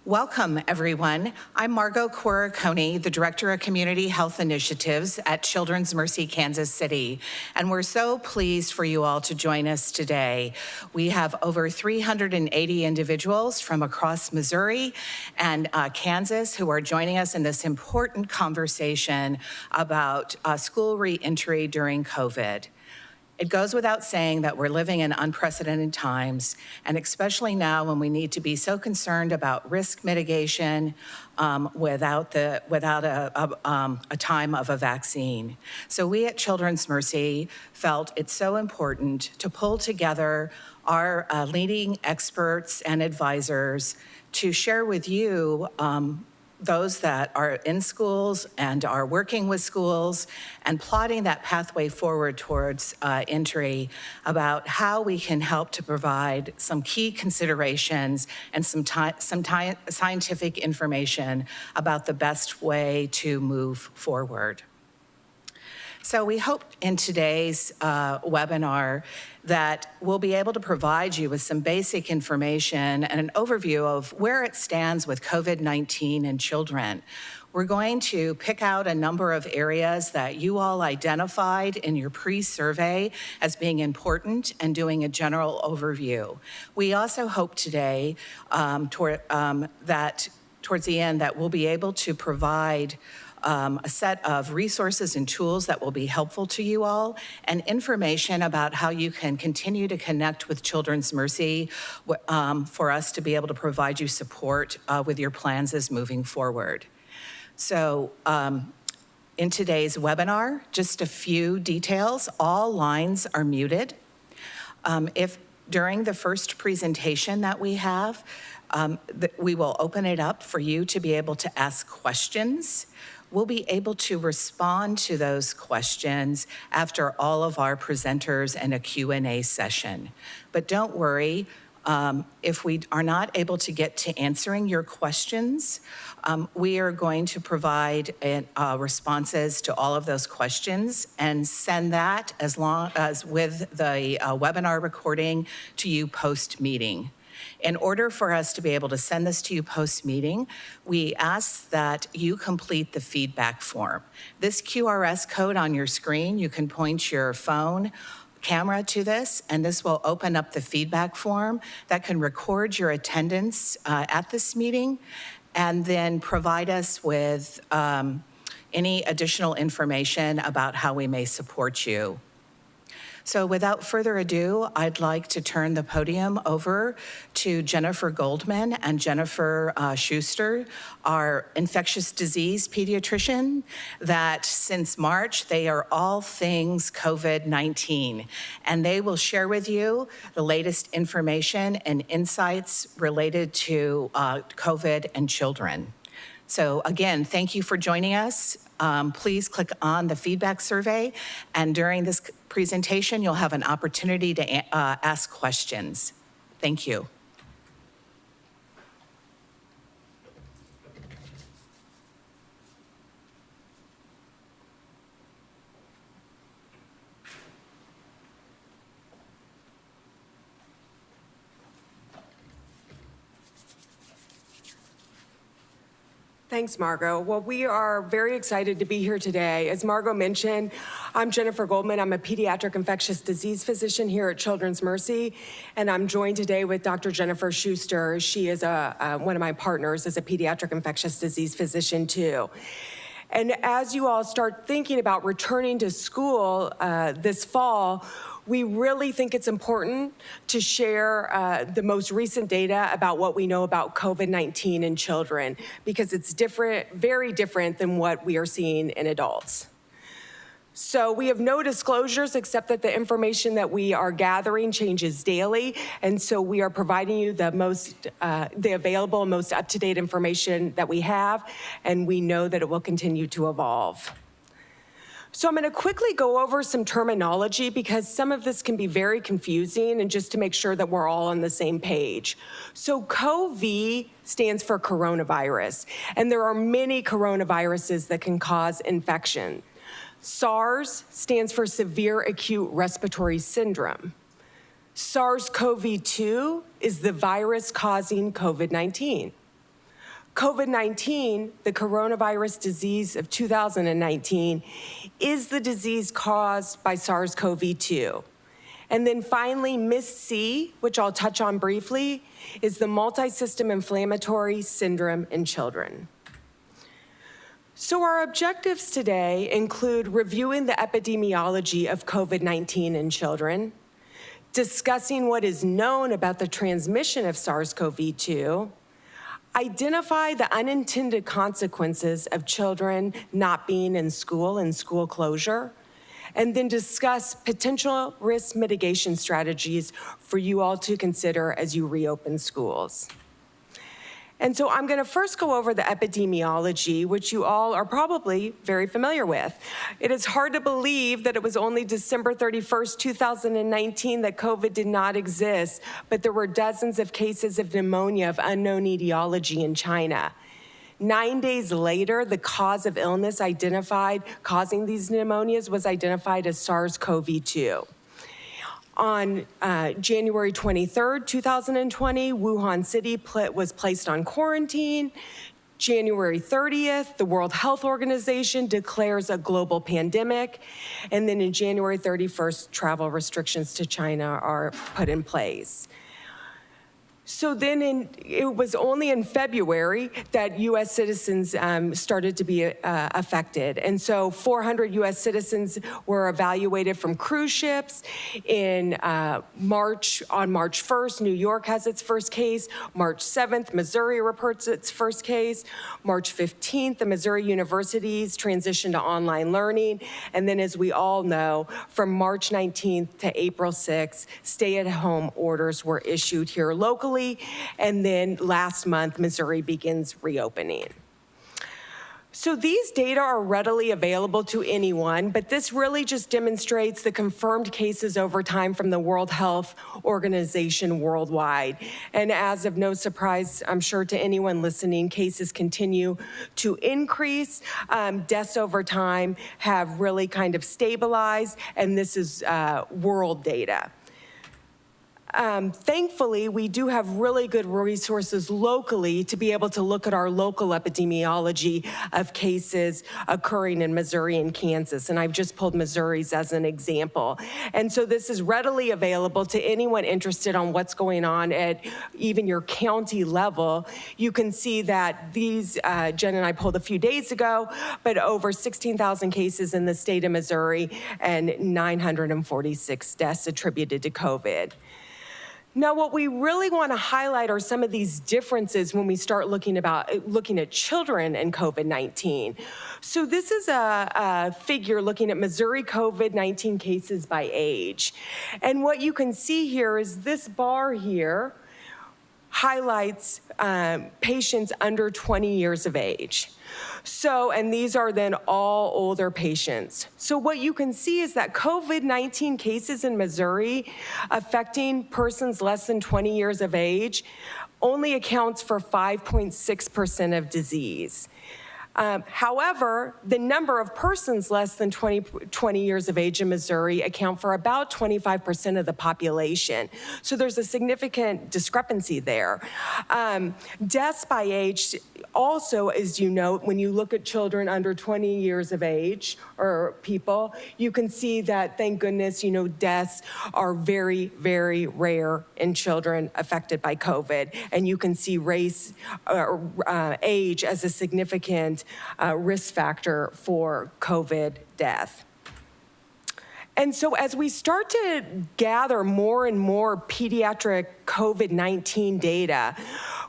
Welcome, everyone. I'm Margot Coracone, the Director of Community Health Initiatives at Children's Mercy Kansas City, and we're so pleased for you all to join us today. We have over 380 individuals from across Missouri and Kansas who are joining us in this important conversation about school reentry during COVID. It goes without saying that we're living in unprecedented times, and especially now when we need to be so concerned about risk mitigation without a time of a vaccine. So we at Children's Mercy felt it's so important to pull together our leading experts and advisors to share with you those that are in schools and are working with schools and plotting that pathway forward towards entry about how we can help to provide some key considerations and some scientific information about the best way to move forward. So we hope in today's webinar that we'll be able to provide you with some basic information and an overview of where it stands with COVID-19 in children. We're going to pick out a number of areas that you all identified in your pre-survey as being important and doing a general overview. We also hope today that towards the end that we'll be able to provide a set of resources and tools that will be helpful to you all, and information about how you can continue to connect with Children's Mercy for us to be able to provide you support with your plans as moving forward. So in today's webinar, just a few details. All lines are muted. If during the first presentation that we have, we will open it up for you to be able to ask questions. We'll be able to respond to those questions after all of our presenters and a Q&A session. But don't worry, if we are not able to get to answering your questions, we are going to provide responses to all of those questions and send that as long as with the webinar recording to you post-meeting. In order for us to be able to send this to you post-meeting, we ask that you complete the feedback form. This QRS code on your screen, you can point your phone camera to this, and this will open up the feedback form that can record your attendance at this meeting and then provide us with any additional information about how we may support you. So without further ado, I'd like to turn the podium over to Jennifer Goldman and Jennifer Schuster, our infectious disease pediatrician, that since March, they are all things COVID-19. And they will share with you the latest information and insights related to COVID and children. So again, thank you for joining us. Please click on the feedback survey, and during this presentation, you'll have an opportunity to ask questions. Thank you. Thanks, Margot. Well, we are very excited to be here today. As Margot mentioned, I'm Jennifer Goldman. I'm a pediatric infectious disease physician here at Children's Mercy, and I'm joined today with Dr. Jennifer Schuster. She is one of my partners as a pediatric infectious disease physician too. And as you all start thinking about returning to school this fall, we really think it's important to share the most recent data about what we know about COVID-19 in children, because it's different, very different than what we are seeing in adults. So we have no disclosures except that the information that we are gathering changes daily, and so we are providing you the available, most up-to-date information that we have, and we know that it will continue to evolve. So I'm going to quickly go over some terminology because some of this can be very confusing, and just to make sure that we're all on the same page. So CoV stands for coronavirus, and there are many coronaviruses that can cause infection. SARS stands for severe acute respiratory syndrome. SARS-CoV-2 is the virus causing COVID-19. COVID-19, the coronavirus disease of 2019, is the disease caused by SARS-CoV-2. And then finally, MIS-C, which I'll touch on briefly, is the multisystem inflammatory syndrome in children. So our objectives today include reviewing the epidemiology of COVID-19 in children, discussing what is known about the transmission of SARS-CoV-2, identify the unintended consequences of children not being in school and school closure, and then discuss potential risk mitigation strategies for you all to consider as you reopen schools. And so I'm going to first go over the epidemiology, which you all are probably very familiar with. It is hard to believe that it was only December 31st, 2019 that COVID did not exist, but there were dozens of cases of pneumonia of unknown etiology in China. 9 days later, the cause of illness identified causing these pneumonias was identified as SARS-CoV-2. On January 23rd, 2020, Wuhan City was placed on quarantine. January 30th, the World Health Organization declares a global pandemic. And then in January 31st, travel restrictions to China are put in place. So then it was only in February that U.S. citizens started to be affected. And so 400 U.S. citizens were evaluated from cruise ships. In March 1st, New York has its first case. March 7th, Missouri reports its first case. March 15th, the Missouri universities transitioned to online learning. And then, as we all know, from March 19th to April 6th, stay-at-home orders were issued here locally. And then last month, Missouri begins reopening. So these data are readily available to anyone, but this really just demonstrates the confirmed cases over time from the World Health Organization worldwide. And as of no surprise, I'm sure to anyone listening, cases continue to increase. Deaths over time have really kind of stabilized, and this is world data. Thankfully, we do have really good resources locally to be able to look at our local epidemiology of cases occurring in Missouri and Kansas. And I've just pulled Missouri's as an example. And so this is readily available to anyone interested on what's going on at even your county level. You can see that these, Jen and I pulled a few days ago, but over 16,000 cases in the state of Missouri and 946 deaths attributed to COVID. Now, what we really want to highlight are some of these differences when we start looking at children and COVID-19. So this is a figure looking at Missouri COVID-19 cases by age. And what you can see here is this bar here highlights patients under 20 years of age. So, and these are then all older patients. So what you can see is that COVID-19 cases in Missouri affecting persons less than 20 years of age only accounts for 5.6% of disease. However, the number of persons less than 20 years of age in Missouri account for about 25% of the population. So there's a significant discrepancy there. Deaths by age also, as you know, when you look at children under 20 years of age or people, you can see that, thank goodness, deaths are very, very rare in children affected by COVID. And you can see race, age as a significant risk factor for COVID death. And so as we start to gather more and more pediatric COVID-19 data,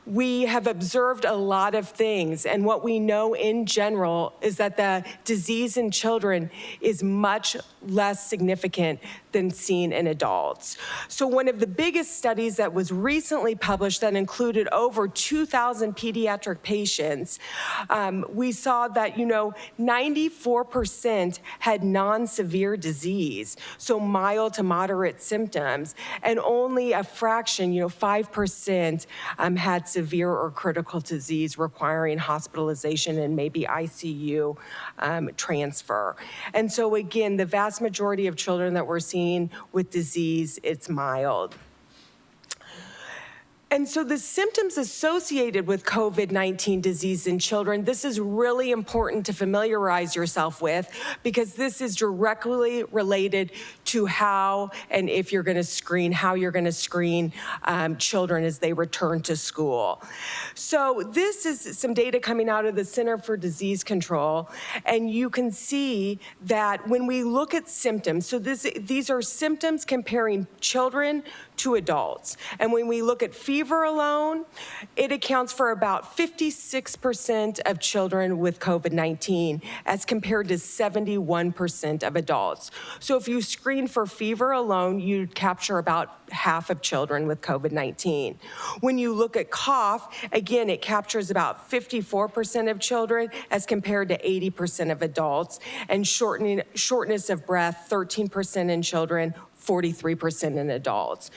we have observed a lot of things. And what we know in general is that the disease in children is much less significant than seen in adults. So one of the biggest studies that was recently published that included over 2,000 pediatric patients, we saw that, 94% had non-severe disease, so mild to moderate symptoms, and only a fraction, 5% had severe or critical disease requiring hospitalization and maybe ICU transfer. And so again, the vast majority of children that we're seeing with disease, it's mild. And so the symptoms associated with COVID-19 disease in children, this is really important to familiarize yourself with because this is directly related to how and if you're going to screen, how you're going to screen children as they return to school. So this is some data coming out of the Center for Disease Control, and you can see that when we look at symptoms, so these are symptoms comparing children to adults. And when we look at fever alone, it accounts for about 56% of children with COVID-19 as compared to 71% of adults. So if you screen for fever alone, you'd capture about half of children with COVID-19. When you look at cough, again, it captures about 54% of children as compared to 80% of adults, and shortness of breath, 13% in children, 43% in adults.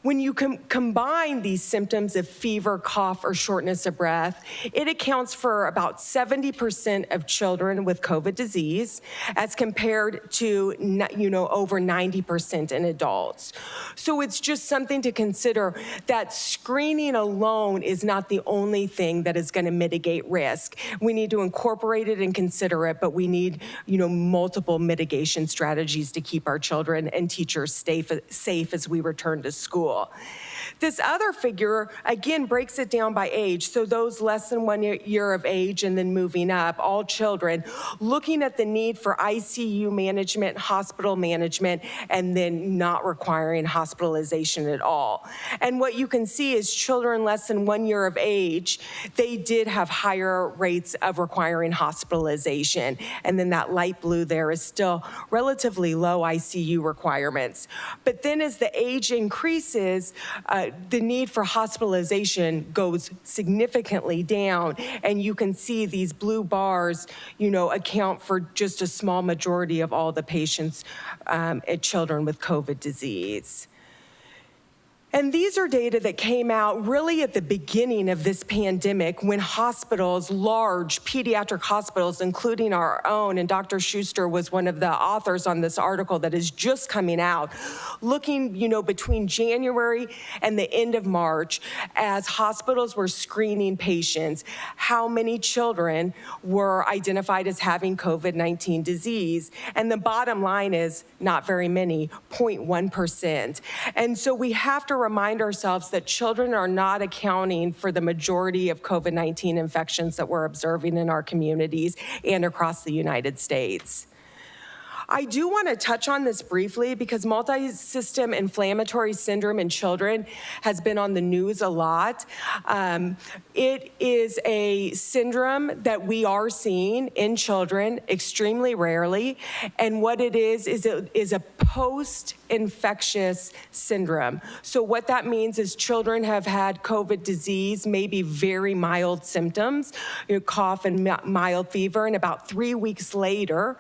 When you combine these symptoms of fever, cough, or shortness of breath, it accounts for about 70% of children with COVID disease as compared to over 90% in adults. So it's just something to consider that screening alone is not the only thing that is going to mitigate risk. We need to incorporate it and consider it, but we need multiple mitigation strategies to keep our children and teachers safe as we return to school. This other figure, again, breaks it down by age. So those less than 1 year of age and then moving up, all children, looking at the need for ICU management, hospital management, and then not requiring hospitalization at all. And what you can see is children less than 1 year of age, they did have higher rates of requiring hospitalization. And then that light blue there is still relatively low ICU requirements. But then as the age increases, the need for hospitalization goes significantly down, and you can see these blue bars, account for just a small majority of all the patients, children with COVID disease. And these are data that came out really at the beginning of this pandemic when hospitals, large pediatric hospitals, including our own, and Dr. Schuster was one of the authors on this article that is just coming out, looking, between January and the end of March, as hospitals were screening patients, how many children were identified as having COVID-19 disease. And the bottom line is not very many, 0.1%. And so we have to remind ourselves that children are not accounting for the majority of COVID-19 infections that we're observing in our communities and across the United States. I do want to touch on this briefly because multisystem inflammatory syndrome in children has been on the news a lot. It is a syndrome that we are seeing in children extremely rarely. And what it is a post-infectious syndrome. So what that means is children have had COVID disease, maybe very mild symptoms, cough and mild fever, and about 3 weeks later,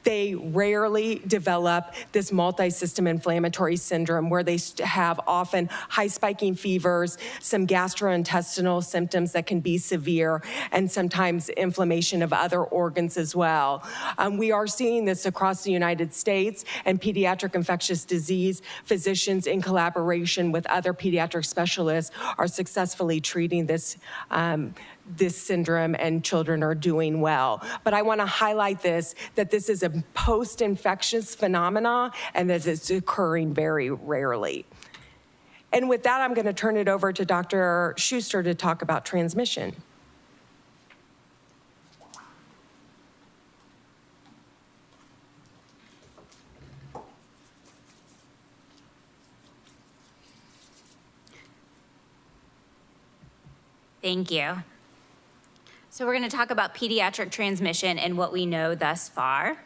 they rarely develop this multisystem inflammatory syndrome where they have often high spiking fevers, some gastrointestinal symptoms that can be severe, and sometimes inflammation of other organs as well. We are seeing this across the United States, and pediatric infectious disease physicians in collaboration with other pediatric specialists are successfully treating this syndrome, and children are doing well. But I want to highlight that this is a post-infectious phenomena and that it's occurring very rarely. And with that, I'm going to turn it over to Dr. Schuster to talk about transmission. Thank you. So we're going to talk about pediatric transmission and what we know thus far.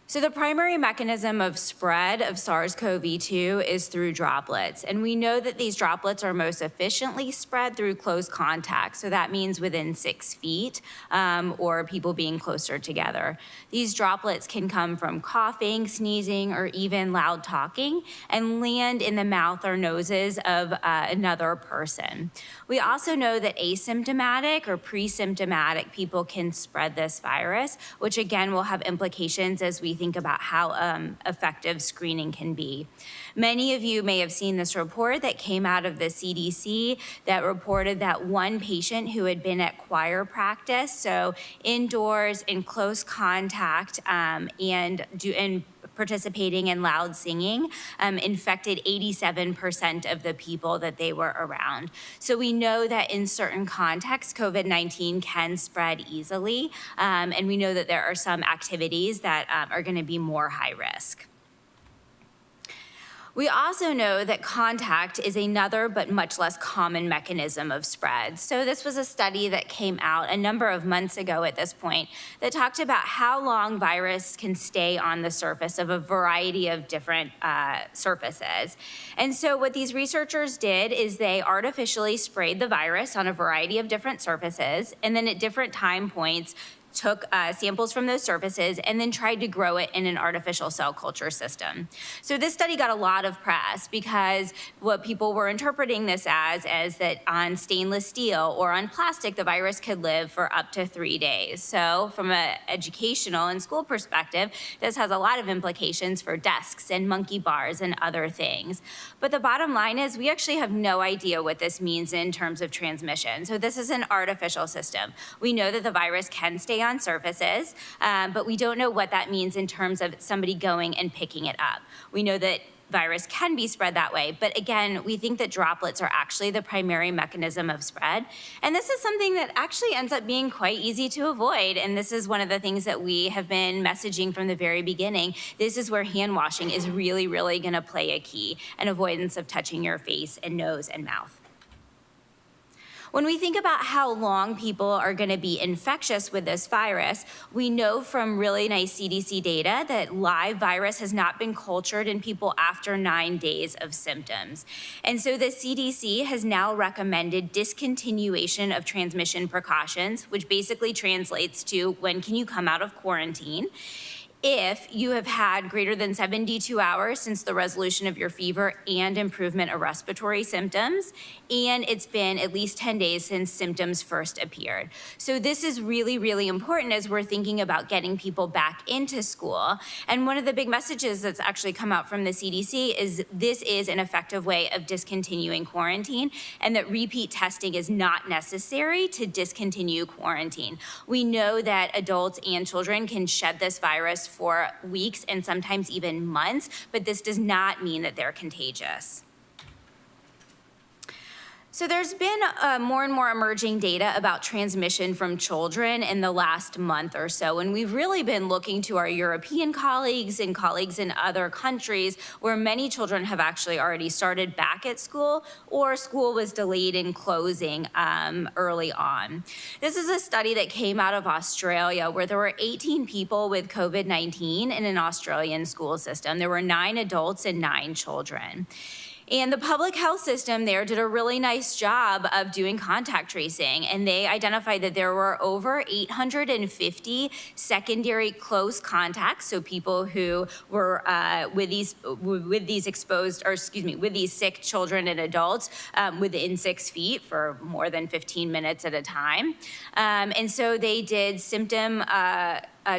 So the primary mechanism of spread of SARS-CoV-2 is through droplets. And we know that these droplets are most efficiently spread through close contact. So that means within 6 feet or people being closer together. These droplets can come from coughing, sneezing, or even loud talking and land in the mouth or noses of another person. We also know that asymptomatic or pre-symptomatic people can spread this virus, which again will have implications as we think about how effective screening can be. Many of you may have seen this report that came out of the CDC that reported that one patient who had been at choir practice, so indoors in close contact and participating in loud singing, infected 87% of the people that they were around. So we know that in certain contexts, COVID-19 can spread easily, and we know that there are some activities that are going to be more high risk. We also know that contact is another but much less common mechanism of spread. So this was a study that came out a number of months ago at this point that talked about how long virus can stay on the surface of a variety of different surfaces. And so what these researchers did is they artificially sprayed the virus on a variety of different surfaces, and then at different time points took samples from those surfaces and then tried to grow it in an artificial cell culture system. So this study got a lot of press because what people were interpreting this as that on stainless steel or on plastic, the virus could live for up to 3 days. So from an educational and school perspective, this has a lot of implications for desks and monkey bars and other things. But the bottom line is we actually have no idea what this means in terms of transmission. So this is an artificial system. We know that the virus can stay on surfaces, but we don't know what that means in terms of somebody going and picking it up. We know that virus can be spread that way, but again, we think that droplets are actually the primary mechanism of spread. And this is something that actually ends up being quite easy to avoid. And this is one of the things that we have been messaging from the very beginning. This is where hand washing is really, really gonna play a key, and avoidance of touching your face and nose and mouth. When we think about how long people are going to be infectious with this virus, we know from really nice CDC data that live virus has not been cultured in people after 9 days of symptoms. And so the CDC has now recommended discontinuation of transmission precautions, which basically translates to when can you come out of quarantine, if you have had greater than 72 hours since the resolution of your fever and improvement of respiratory symptoms, and it's been at least 10 days since symptoms first appeared. So this is really, really important as we're thinking about getting people back into school. And one of the big messages that's actually come out from the CDC is this is an effective way of discontinuing quarantine, and that repeat testing is not necessary to discontinue quarantine. We know that adults and children can shed this virus for weeks and sometimes even months, but this does not mean that they're contagious. So there's been more and more emerging data about transmission from children in the last month or so, and we've really been looking to our European colleagues and colleagues in other countries where many children have actually already started back at school, or school was delayed in closing early on. This is a study that came out of Australia where there were 18 people with COVID-19 in an Australian school system. There were 9 adults and 9 children. And the public health system there did a really nice job of doing contact tracing, and they identified that there were over 850 secondary close contacts, so people who were with these sick children and adults within 6 feet for more than 15 minutes at a time. And so they did symptom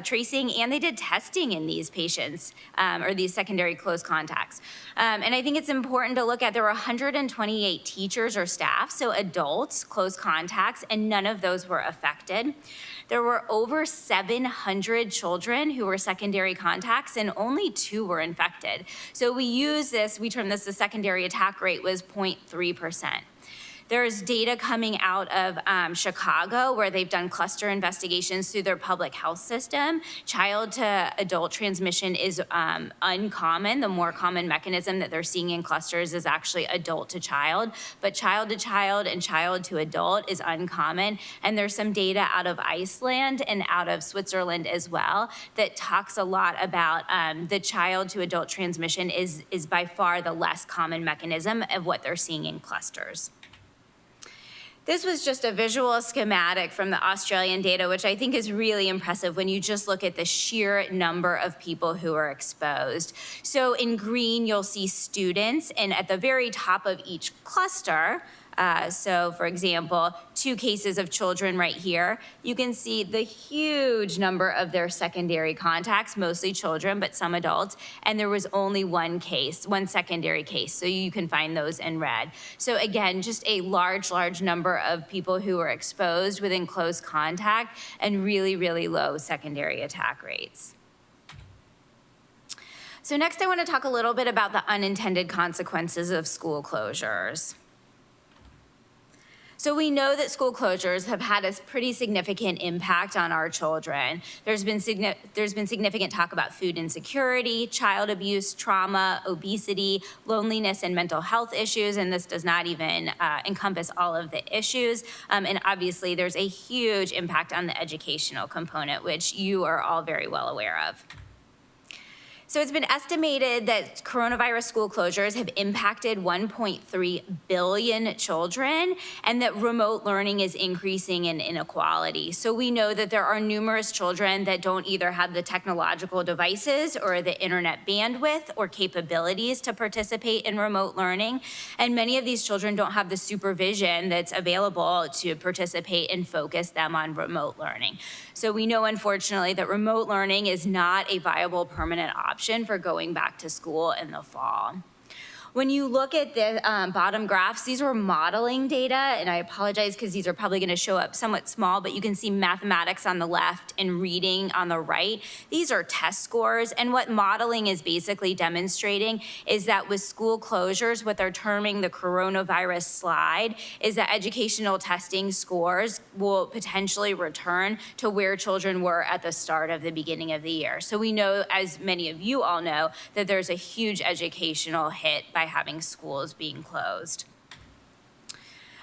tracing, and they did testing in these patients, or these secondary close contacts. And I think it's important to look at, there were 128 teachers or staff, so adults, close contacts, and none of those were affected. There were over 700 children who were secondary contacts, and only 2 were infected. So we term this the secondary attack rate was 0.3%. There's data coming out of Chicago where they've done cluster investigations through their public health system. Child to adult transmission is uncommon. The more common mechanism that they're seeing in clusters is actually adult to child, but child to child and child to adult is uncommon. And there's some data out of Iceland and out of Switzerland as well that talks a lot about the child to adult transmission is by far the less common mechanism of what they're seeing in clusters. This was just a visual schematic from the Australian data, which I think is really impressive when you just look at the sheer number of people who are exposed. So in green, you'll see students, and at the very top of each cluster, So for example, 2 cases of children right here, you can see the huge number of their secondary contacts, mostly children, but some adults, and there was only 1 case, 1 secondary case, so you can find those in red. So again, just a large number of people who were exposed within close contact and really low secondary attack rates. So next I want to talk a little bit about the unintended consequences of school closures. So we know that school closures have had a pretty significant impact on our children. There's been significant talk about food insecurity, child abuse, trauma, obesity, loneliness, and mental health issues, and this does not even encompass all of the issues. And obviously, there's a huge impact on the educational component, which you are all very well aware of. So it's been estimated that coronavirus school closures have impacted 1.3 billion children, and that remote learning is increasing in inequality. So we know that there are numerous children that don't either have the technological devices or the internet bandwidth or capabilities to participate in remote learning. And many of these children don't have the supervision that's available to participate and focus them on remote learning. So we know, unfortunately, that remote learning is not a viable permanent option for going back to school in the fall. When you look at the bottom graphs, these are modeling data, and I apologize because these are probably going to show up somewhat small, but you can see mathematics on the left and reading on the right. These are test scores, and what modeling is basically demonstrating is that with school closures, what they're terming the coronavirus slide, is that educational testing scores will potentially return to where children were at the start of the beginning of the year. So we know, as many of you all know, that there's a huge educational hit by having schools being closed.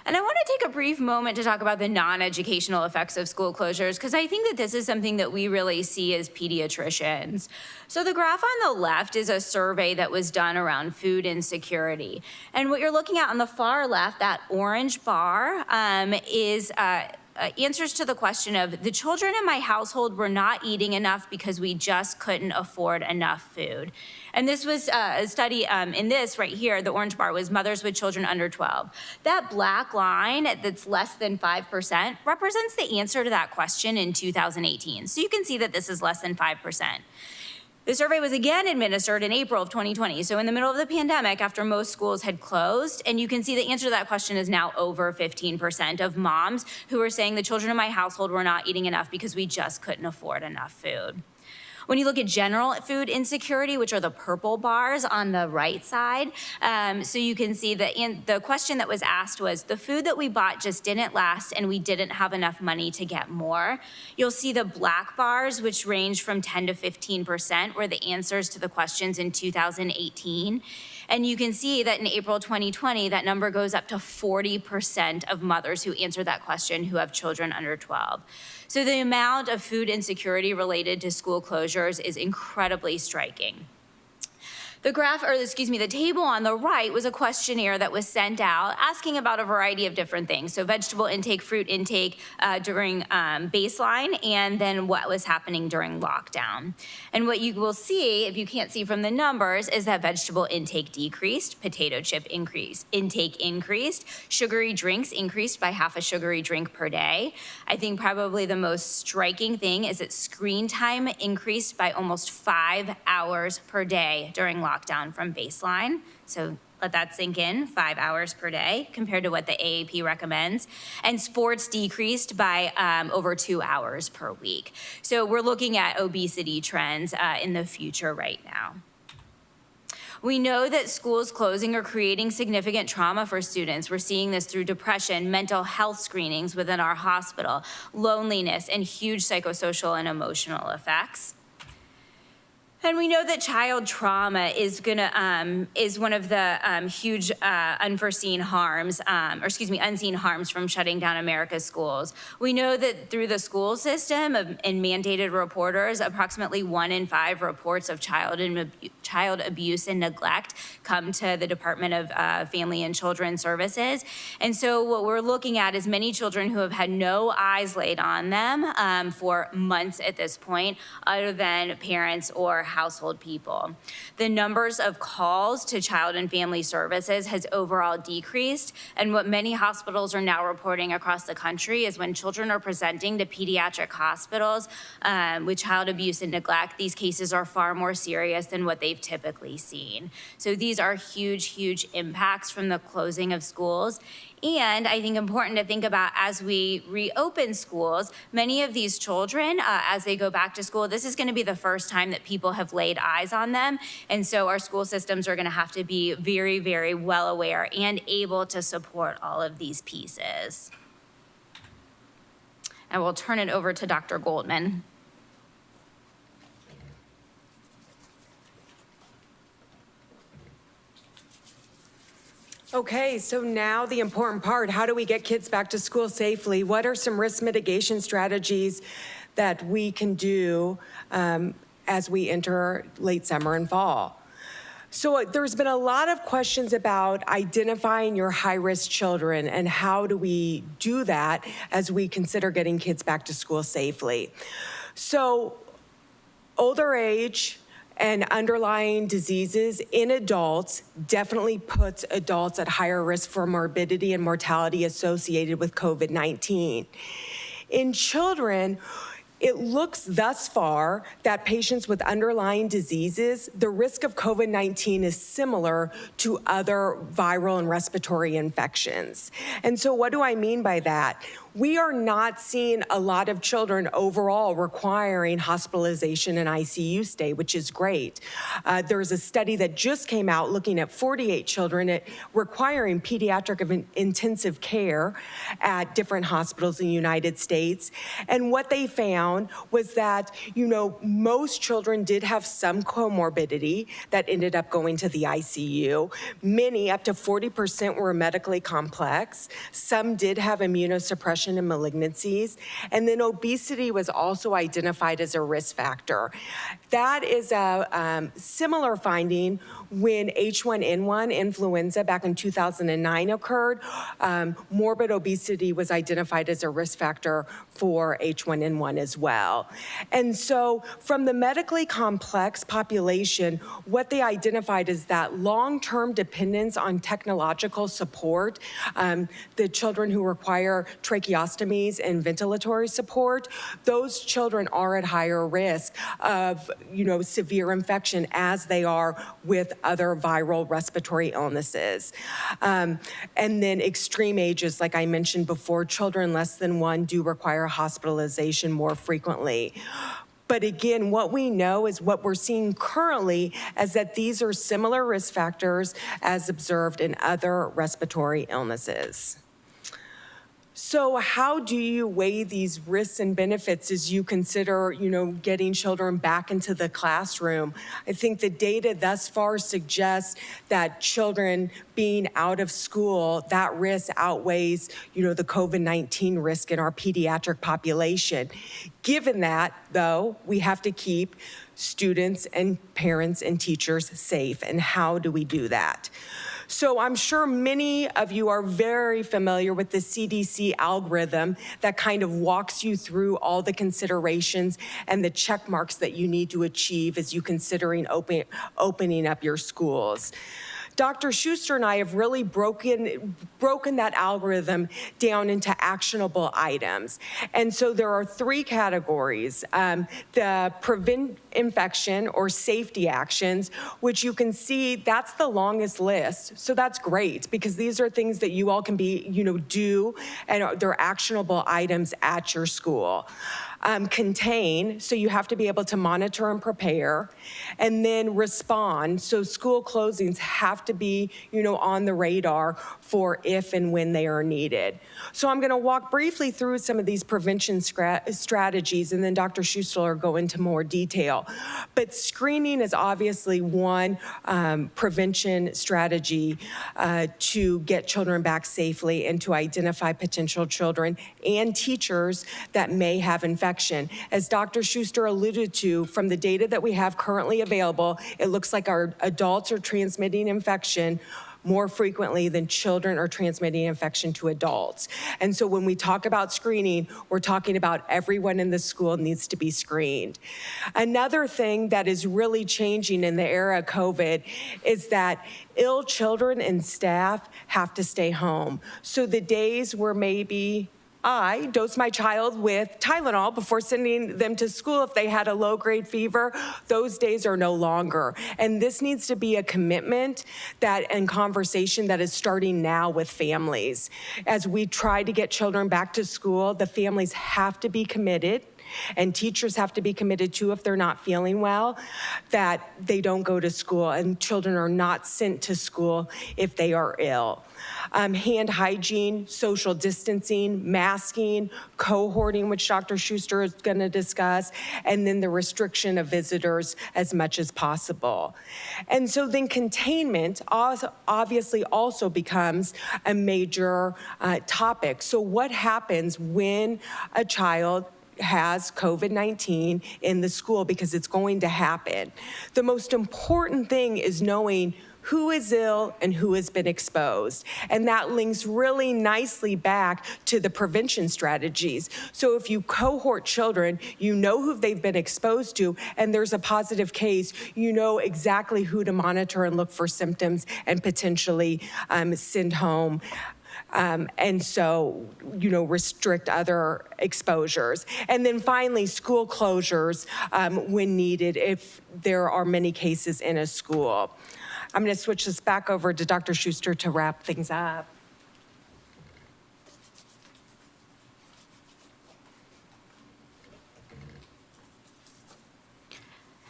And I want to take a brief moment to talk about the non-educational effects of school closures, because I think that this is something that we really see as pediatricians. So the graph on the left is a survey that was done around food insecurity. And what you're looking at on the far left, that orange bar, is answers to the question of, the children in my household were not eating enough because we just couldn't afford enough food. And this was a study in this right here, the orange bar was mothers with children under 12. That black line that's less than 5% represents the answer to that question in 2018. So you can see that this is less than 5%. The survey was again administered in April of 2020, so in the middle of the pandemic after most schools had closed, and you can see the answer to that question is now over 15% of moms who are saying the children in my household were not eating enough because we just couldn't afford enough food. When you look at general food insecurity, which are the purple bars on the right side, so you can see that the question that was asked was, the food that we bought just didn't last and we didn't have enough money to get more. You'll see the black bars, which range from 10 to 15%, were the answers to the questions in 2018. And you can see that in April 2020, that number goes up to 40% of mothers who answered that question who have children under 12. So the amount of food insecurity related to school closures is incredibly striking. The table on the right was a questionnaire that was sent out asking about a variety of different things. So vegetable intake, fruit intake during baseline, and then what was happening during lockdown. And what you will see, if you can't see from the numbers, is that vegetable intake decreased, potato chip intake increased, sugary drinks increased by half a sugary drink per day. I think probably the most striking thing is that screen time increased by almost 5 hours per day during lockdown from baseline. So let that sink in, 5 hours per day compared to what the AAP recommends. And sports decreased by over 2 hours per week. So we're looking at obesity trends in the future right now. We know that schools closing are creating significant trauma for students. We're seeing this through depression, mental health screenings within our hospital, loneliness, and huge psychosocial and emotional effects. And we know that child trauma is one of the huge unseen harms from shutting down America's schools. We know that through the school system and mandated reporters, approximately 1 in 5 reports of child abuse and neglect come to the Department of Family and Children Services. And so what we're looking at is many children who have had no eyes laid on them for months at this point, other than parents or household people. The numbers of calls to Child and Family Services has overall decreased, and what many hospitals are now reporting across the country is when children are presenting to pediatric hospitals with child abuse and neglect, these cases are far more serious than what they've typically seen. So these are huge, huge impacts from the closing of schools. And I think important to think about as we reopen schools, many of these children, as they go back to school, this is going to be the first time that people have laid eyes on them. And so our school systems are going to have to be very, very well aware and able to support all of these pieces. And we'll turn it over to Dr. Goldman. Okay, so now the important part, how do we get kids back to school safely? What are some risk mitigation strategies that we can do as we enter late summer and fall? So there's been a lot of questions about identifying your high-risk children and how do we do that as we consider getting kids back to school safely. So older age and underlying diseases in adults definitely puts adults at higher risk for morbidity and mortality associated with COVID-19. In children, it looks thus far that patients with underlying diseases, the risk of COVID-19 is similar to other viral and respiratory infections. And so what do I mean by that? We are not seeing a lot of children overall requiring hospitalization and ICU stay, which is great. There's a study that just came out looking at 48 children requiring pediatric intensive care at different hospitals in the United States. And what they found was that, most children did have some comorbidity that ended up going to the ICU. Many, up to 40%, were medically complex. Some did have immunosuppression and malignancies. And then obesity was also identified as a risk factor. That is a similar finding when H1N1 influenza back in 2009 occurred. Morbid obesity was identified as a risk factor for H1N1 as well. And so from the medically complex population, what they identified is that long-term dependence on technological support, the children who require tracheostomies and ventilatory support, those children are at higher risk of, severe infection as they are with other viral respiratory illnesses. And then extreme ages, like I mentioned before, children less than 1 do require hospitalization more frequently. But again, what we know is what we're seeing currently is that these are similar risk factors as observed in other respiratory illnesses. So how do you weigh these risks and benefits as you consider, getting children back into the classroom? I think the data thus far suggests that children being out of school, that risk outweighs, the COVID-19 risk in our pediatric population. Given that, though, we have to keep students and parents and teachers safe. And how do we do that? So I'm sure many of you are very familiar with the CDC algorithm that kind of walks you through all the considerations and the check marks that you need to achieve as you considering opening up your schools. Dr. Schuster and I have really broken that algorithm down into actionable items. And so there are 3 categories. The prevent infection or safety actions, which you can see that's the longest list. So that's great because these are things that you all can do, and they're actionable items at your school. Contain, so you have to be able to monitor and prepare, and then respond. So school closings have to be, on the radar for if and when they are needed. So I'm gonna walk briefly through some of these prevention strategies, and then Dr. Schuster will go into more detail. But screening is obviously one prevention strategy to get children back safely and to identify potential children and teachers that may have infections. As Dr. Schuster alluded to, from the data that we have currently available, it looks like our adults are transmitting infection more frequently than children are transmitting infection to adults. And so when we talk about screening, we're talking about everyone in the school needs to be screened. Another thing that is really changing in the era of COVID is that ill children and staff have to stay home. So the days where maybe I dose my child with Tylenol before sending them to school if they had a low-grade fever, those days are no longer. And this needs to be a commitment and conversation that is starting now with families. As we try to get children back to school, the families have to be committed, and teachers have to be committed too if they're not feeling well, that they don't go to school, and children are not sent to school if they are ill. Hand hygiene, social distancing, masking, cohorting, which Dr. Schuster is going to discuss, and then the restriction of visitors as much as possible. And so then containment obviously also becomes a major topic. So what happens when a child has COVID-19 in the school, because it's going to happen? The most important thing is knowing who is ill and who has been exposed. And that links really nicely back to the prevention strategies. So if you cohort children, you know who they've been exposed to, and there's a positive case, you know exactly who to monitor and look for symptoms and potentially send home. And so, restrict other exposures. And then finally, school closures when needed if there are many cases in a school. I'm going to switch this back over to Dr. Schuster to wrap things up.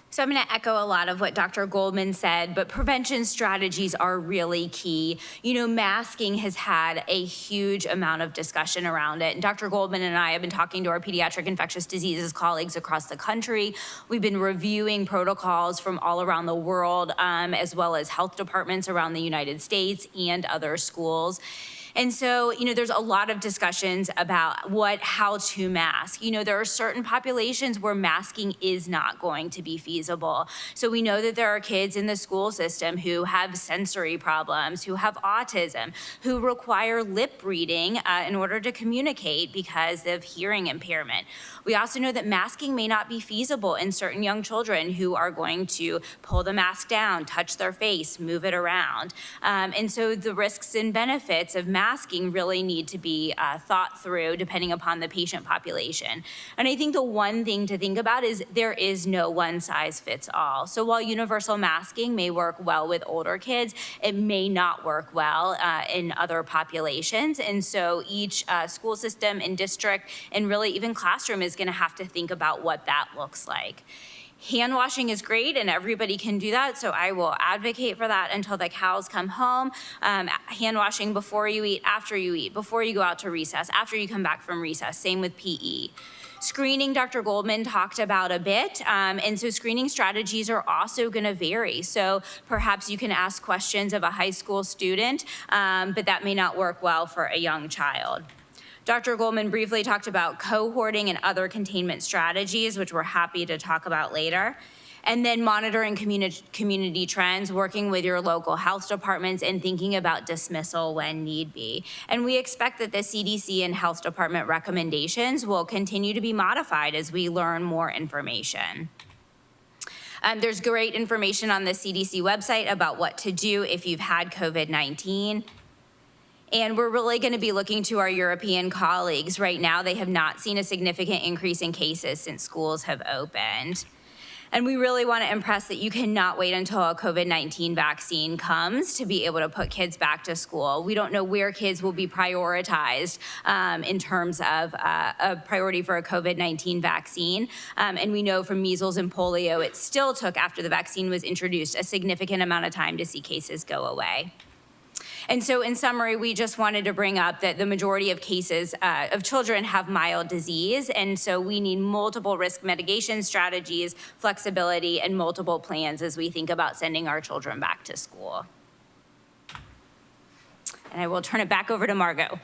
So I'm going to echo a lot of what Dr. Goldman said, but prevention strategies are really key. Masking has had a huge amount of discussion around it. And Dr. Goldman and I have been talking to our pediatric infectious diseases colleagues across the country. We've been reviewing protocols from all around the world, as well as health departments around the United States and other schools. And so, there's a lot of discussions about how to mask. There are certain populations where masking is not going to be feasible. So we know that there are kids in the school system who have sensory problems, who have autism, who require lip reading in order to communicate because of hearing impairment. We also know that masking may not be feasible in certain young children who are going to pull the mask down, touch their face, move it around. And so the risks and benefits of masking really need to be thought through depending upon the patient population. And I think the one thing to think about is there is no one size fits all. So while universal masking may work well with older kids, it may not work well in other populations. And so each school system and district and really even classroom is going to have to think about what that looks like. Hand washing is great and everybody can do that, so I will advocate for that until the cows come home. Hand washing before you eat, after you eat, before you go out to recess, after you come back from recess, same with PE. Screening, Dr. Goldman talked about a bit, and so screening strategies are also going to vary. So perhaps you can ask questions of a high school student, but that may not work well for a young child. Dr. Goldman briefly talked about cohorting and other containment strategies, which we're happy to talk about later. And then monitoring community trends, working with your local health departments and thinking about dismissal when need be. And we expect that the CDC and health department recommendations will continue to be modified as we learn more information. There's great information on the CDC website about what to do if you've had COVID-19. And we're really going to be looking to our European colleagues. Right now, they have not seen a significant increase in cases since schools have opened. And we really want to impress that you cannot wait until a COVID-19 vaccine comes to be able to put kids back to school. We don't know where kids will be prioritized in terms of a priority for a COVID-19 vaccine. And we know from measles and polio, it still took, after the vaccine was introduced, a significant amount of time to see cases go away. And so in summary, we just wanted to bring up that the majority of cases of children have mild disease, and so we need multiple risk mitigation strategies, flexibility, and multiple plans as we think about sending our children back to school. And I will turn it back over to Margot.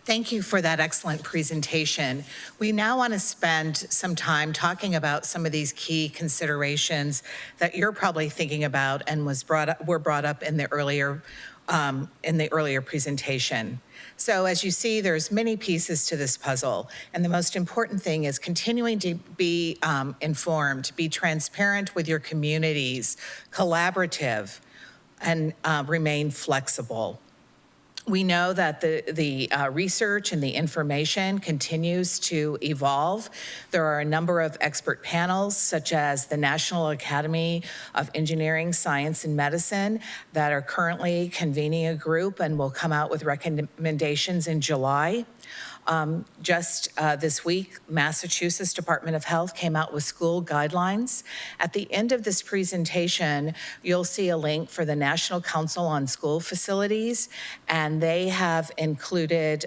Thank you for that excellent presentation. We now want to spend some time talking about some of these key considerations that you're probably thinking about and were brought up in the earlier presentation. So as you see, there's many pieces to this puzzle, and the most important thing is continuing to be informed, be transparent with your communities, collaborative, and remain flexible. We know that the research and the information continues to evolve. There are a number of expert panels, such as the National Academy of Engineering, Science, and Medicine, that are currently convening a group and will come out with recommendations in July. Just this week, Massachusetts Department of Health came out with school guidelines. At the end of this presentation, you'll see a link for the National Council on School Facilities, and they have included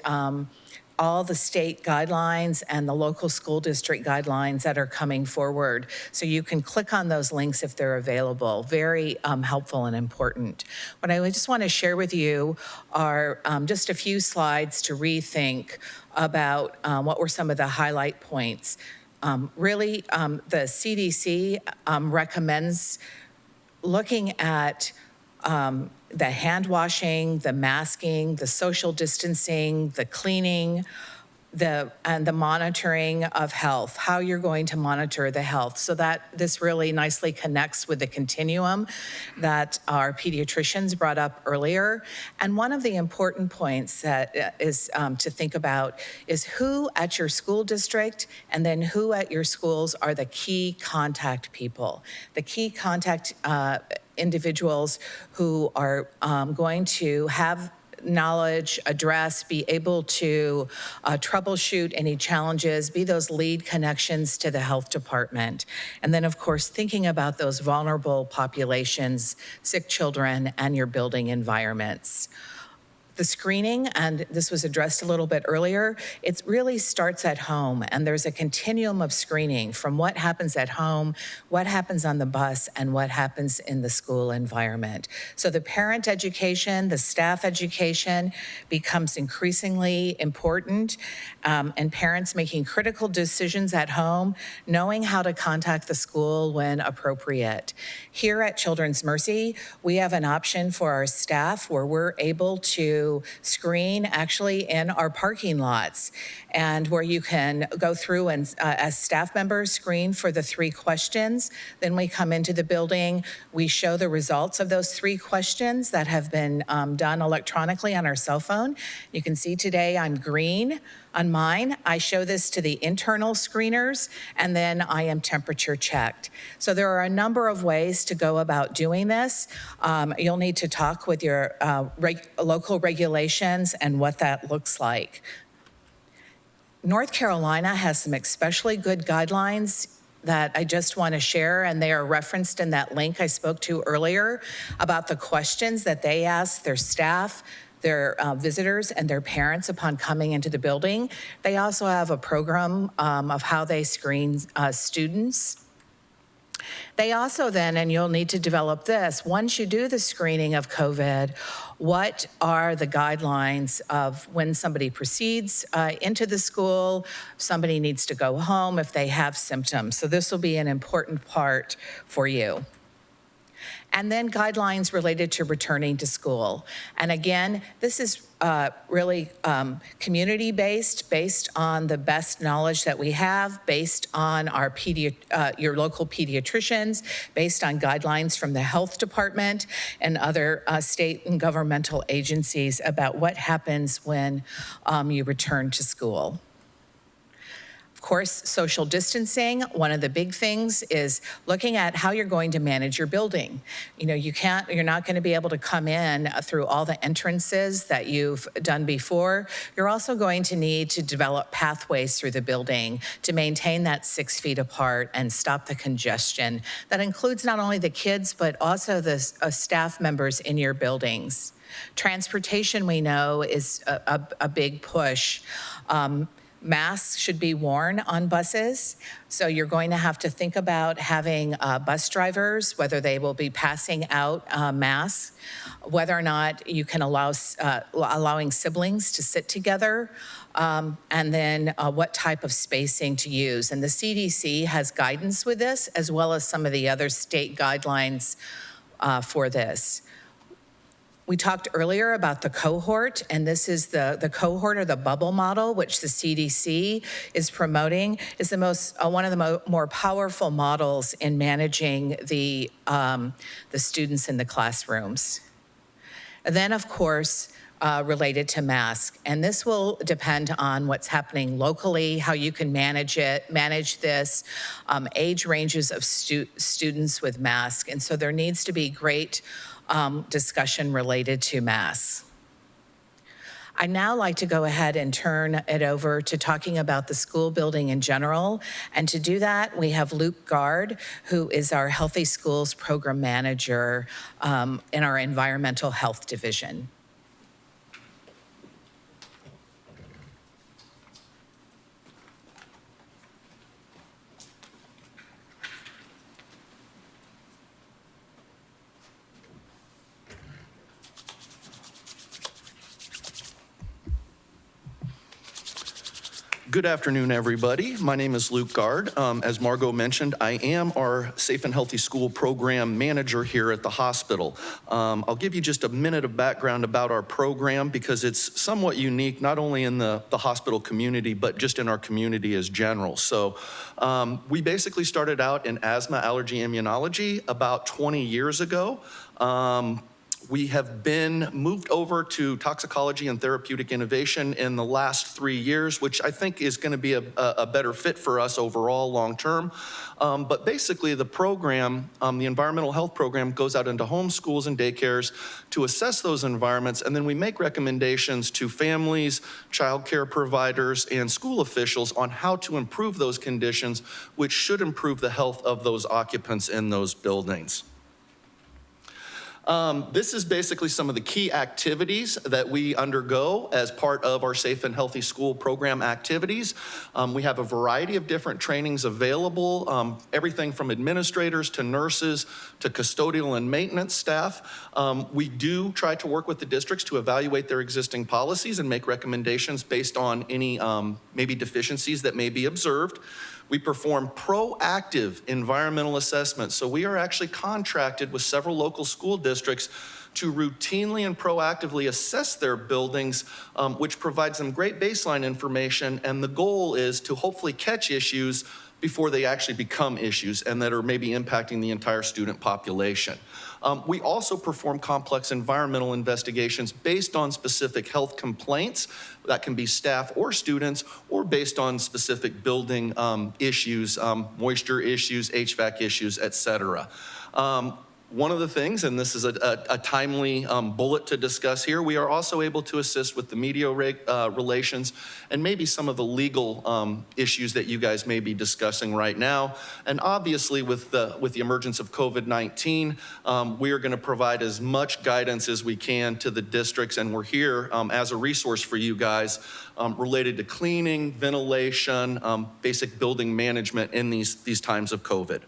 all the state guidelines and the local school district guidelines that are coming forward. So you can click on those links if they're available. Very helpful and important. What I just want to share with you are just a few slides to rethink about what were some of the highlight points. Really, the CDC recommends looking at the hand washing, the masking, the social distancing, the cleaning, and the monitoring of health, how you're going to monitor the health. So that this really nicely connects with the continuum that our pediatricians brought up earlier. And one of the important points that is to think about is who at your school district and then who at your schools are the key contact people, the key contact individuals who are going to have knowledge, address, be able to troubleshoot any challenges, be those lead connections to the health department. And then, of course, thinking about those vulnerable populations, sick children, and your building environments. The screening, and this was addressed a little bit earlier, it really starts at home, and there's a continuum of screening from what happens at home, what happens on the bus, and what happens in the school environment. So the parent education, the staff education becomes increasingly important, and parents making critical decisions at home, knowing how to contact the school when appropriate. Here at Children's Mercy, we have an option for our staff where we're able to screen actually in our parking lots, and where you can go through and as staff members screen for the 3 questions. Then we come into the building, we show the results of those 3 questions that have been done electronically on our cell phone. You can see today I'm green on mine. I show this to the internal screeners, and then I am temperature checked. So there are a number of ways to go about doing this. You'll need to talk with your local regulations and what that looks like. North Carolina has some especially good guidelines that I just want to share, and they are referenced in that link I spoke to earlier about the questions that they ask their staff, their visitors, and their parents upon coming into the building. They also have a program of how they screen students. They also then, and you'll need to develop this, once you do the screening of COVID, what are the guidelines of when somebody proceeds into the school, somebody needs to go home if they have symptoms. So this will be an important part for you. And then guidelines related to returning to school. And again, this is really community-based, based on the best knowledge that we have, based on our your local pediatricians, based on guidelines from the health department and other state and governmental agencies about what happens when you return to school. Of course, social distancing, one of the big things is looking at how you're going to manage your building. You know, you're not going to be able to come in through all the entrances that you've done before. You're also going to need to develop pathways through the building to maintain that 6 feet apart and stop the congestion. That includes not only the kids, but also the staff members in your buildings. Transportation, we know, is a big push. Masks should be worn on buses, so you're going to have to think about having bus drivers, whether they will be passing out masks, whether or not you can allowing siblings to sit together, and then what type of spacing to use. And the CDC has guidance with this, as well as some of the other state guidelines for this. We talked earlier about the cohort, and this is the cohort or the bubble model, which the CDC is promoting, is one of the more powerful models in managing the students in the classrooms. And then, of course, related to masks, and this will depend on what's happening locally, how you can manage this, age ranges of students with masks, and so there needs to be great discussion related to masks. I'd now like to go ahead and turn it over to talking about the school building in general. And to do that, we have Luke Gard, who is our Healthy Schools Program Manager in our Environmental Health Division. Good afternoon, everybody. My name is Luke Gard. As Margot mentioned, I am our Safe and Healthy School Program Manager here at the hospital. I'll give you just a minute of background about our program because it's somewhat unique, not only in the hospital community, but just in our community as general. So we basically started out in asthma, allergy, immunology about 20 years ago. We have been moved over to toxicology and therapeutic innovation in the last 3 years, which I think is going to be a better fit for us overall long term. But basically the program, the environmental health program, goes out into home schools and daycares to assess those environments, and then we make recommendations to families, child care providers, and school officials on how to improve those conditions, which should improve the health of those occupants in those buildings. This is basically some of the key activities that we undergo as part of our Safe and Healthy School Program activities. We have a variety of different trainings available, everything from administrators to nurses to custodial and maintenance staff. We do try to work with the districts to evaluate their existing policies and make recommendations based on any maybe deficiencies that may be observed. We perform proactive environmental assessments. So we are actually contracted with several local school districts to routinely and proactively assess their buildings, which provides them great baseline information. And the goal is to hopefully catch issues before they actually become issues and that are maybe impacting the entire student population. We also perform complex environmental investigations based on specific health complaints. That can be staff or students, or based on specific building issues, moisture issues, HVAC issues, et cetera. One of the things, and this is a timely bullet to discuss here, we are also able to assist with the media relations and maybe some of the legal issues that you guys may be discussing right now. And obviously with the emergence of COVID-19, we are going to provide as much guidance as we can to the districts, and we're here as a resource for you guys related to cleaning, ventilation, basic building management in these times of COVID.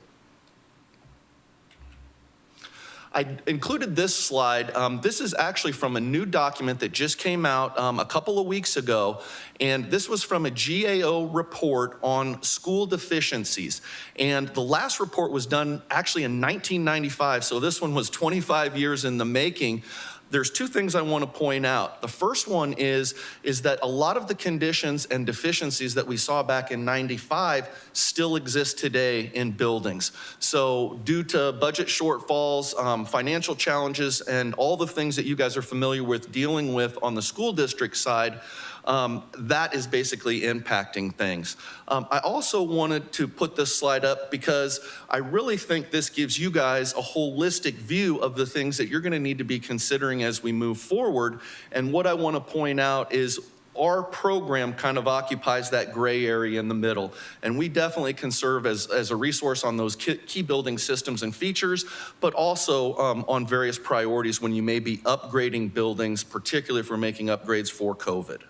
I included this slide. This is actually from a new document that just came out a couple of weeks ago, and this was from a GAO report on school deficiencies. And the last report was done actually in 1995, so this one was 25 years in the making. There's two things I want to point out. The first one is that a lot of the conditions and deficiencies that we saw back in 95 still exist today in buildings. So due to budget shortfalls, financial challenges, and all the things that you guys are familiar with dealing with on the school district side, that is basically impacting things. I also wanted to put this slide up because I really think this gives you guys a holistic view of the things that you're going to need to be considering as we move forward. And what I want to point out is our program kind of occupies that gray area in the middle. And we definitely can serve as a resource on those key building systems and features, but also on various priorities when you may be upgrading buildings, particularly if we're making upgrades for COVID.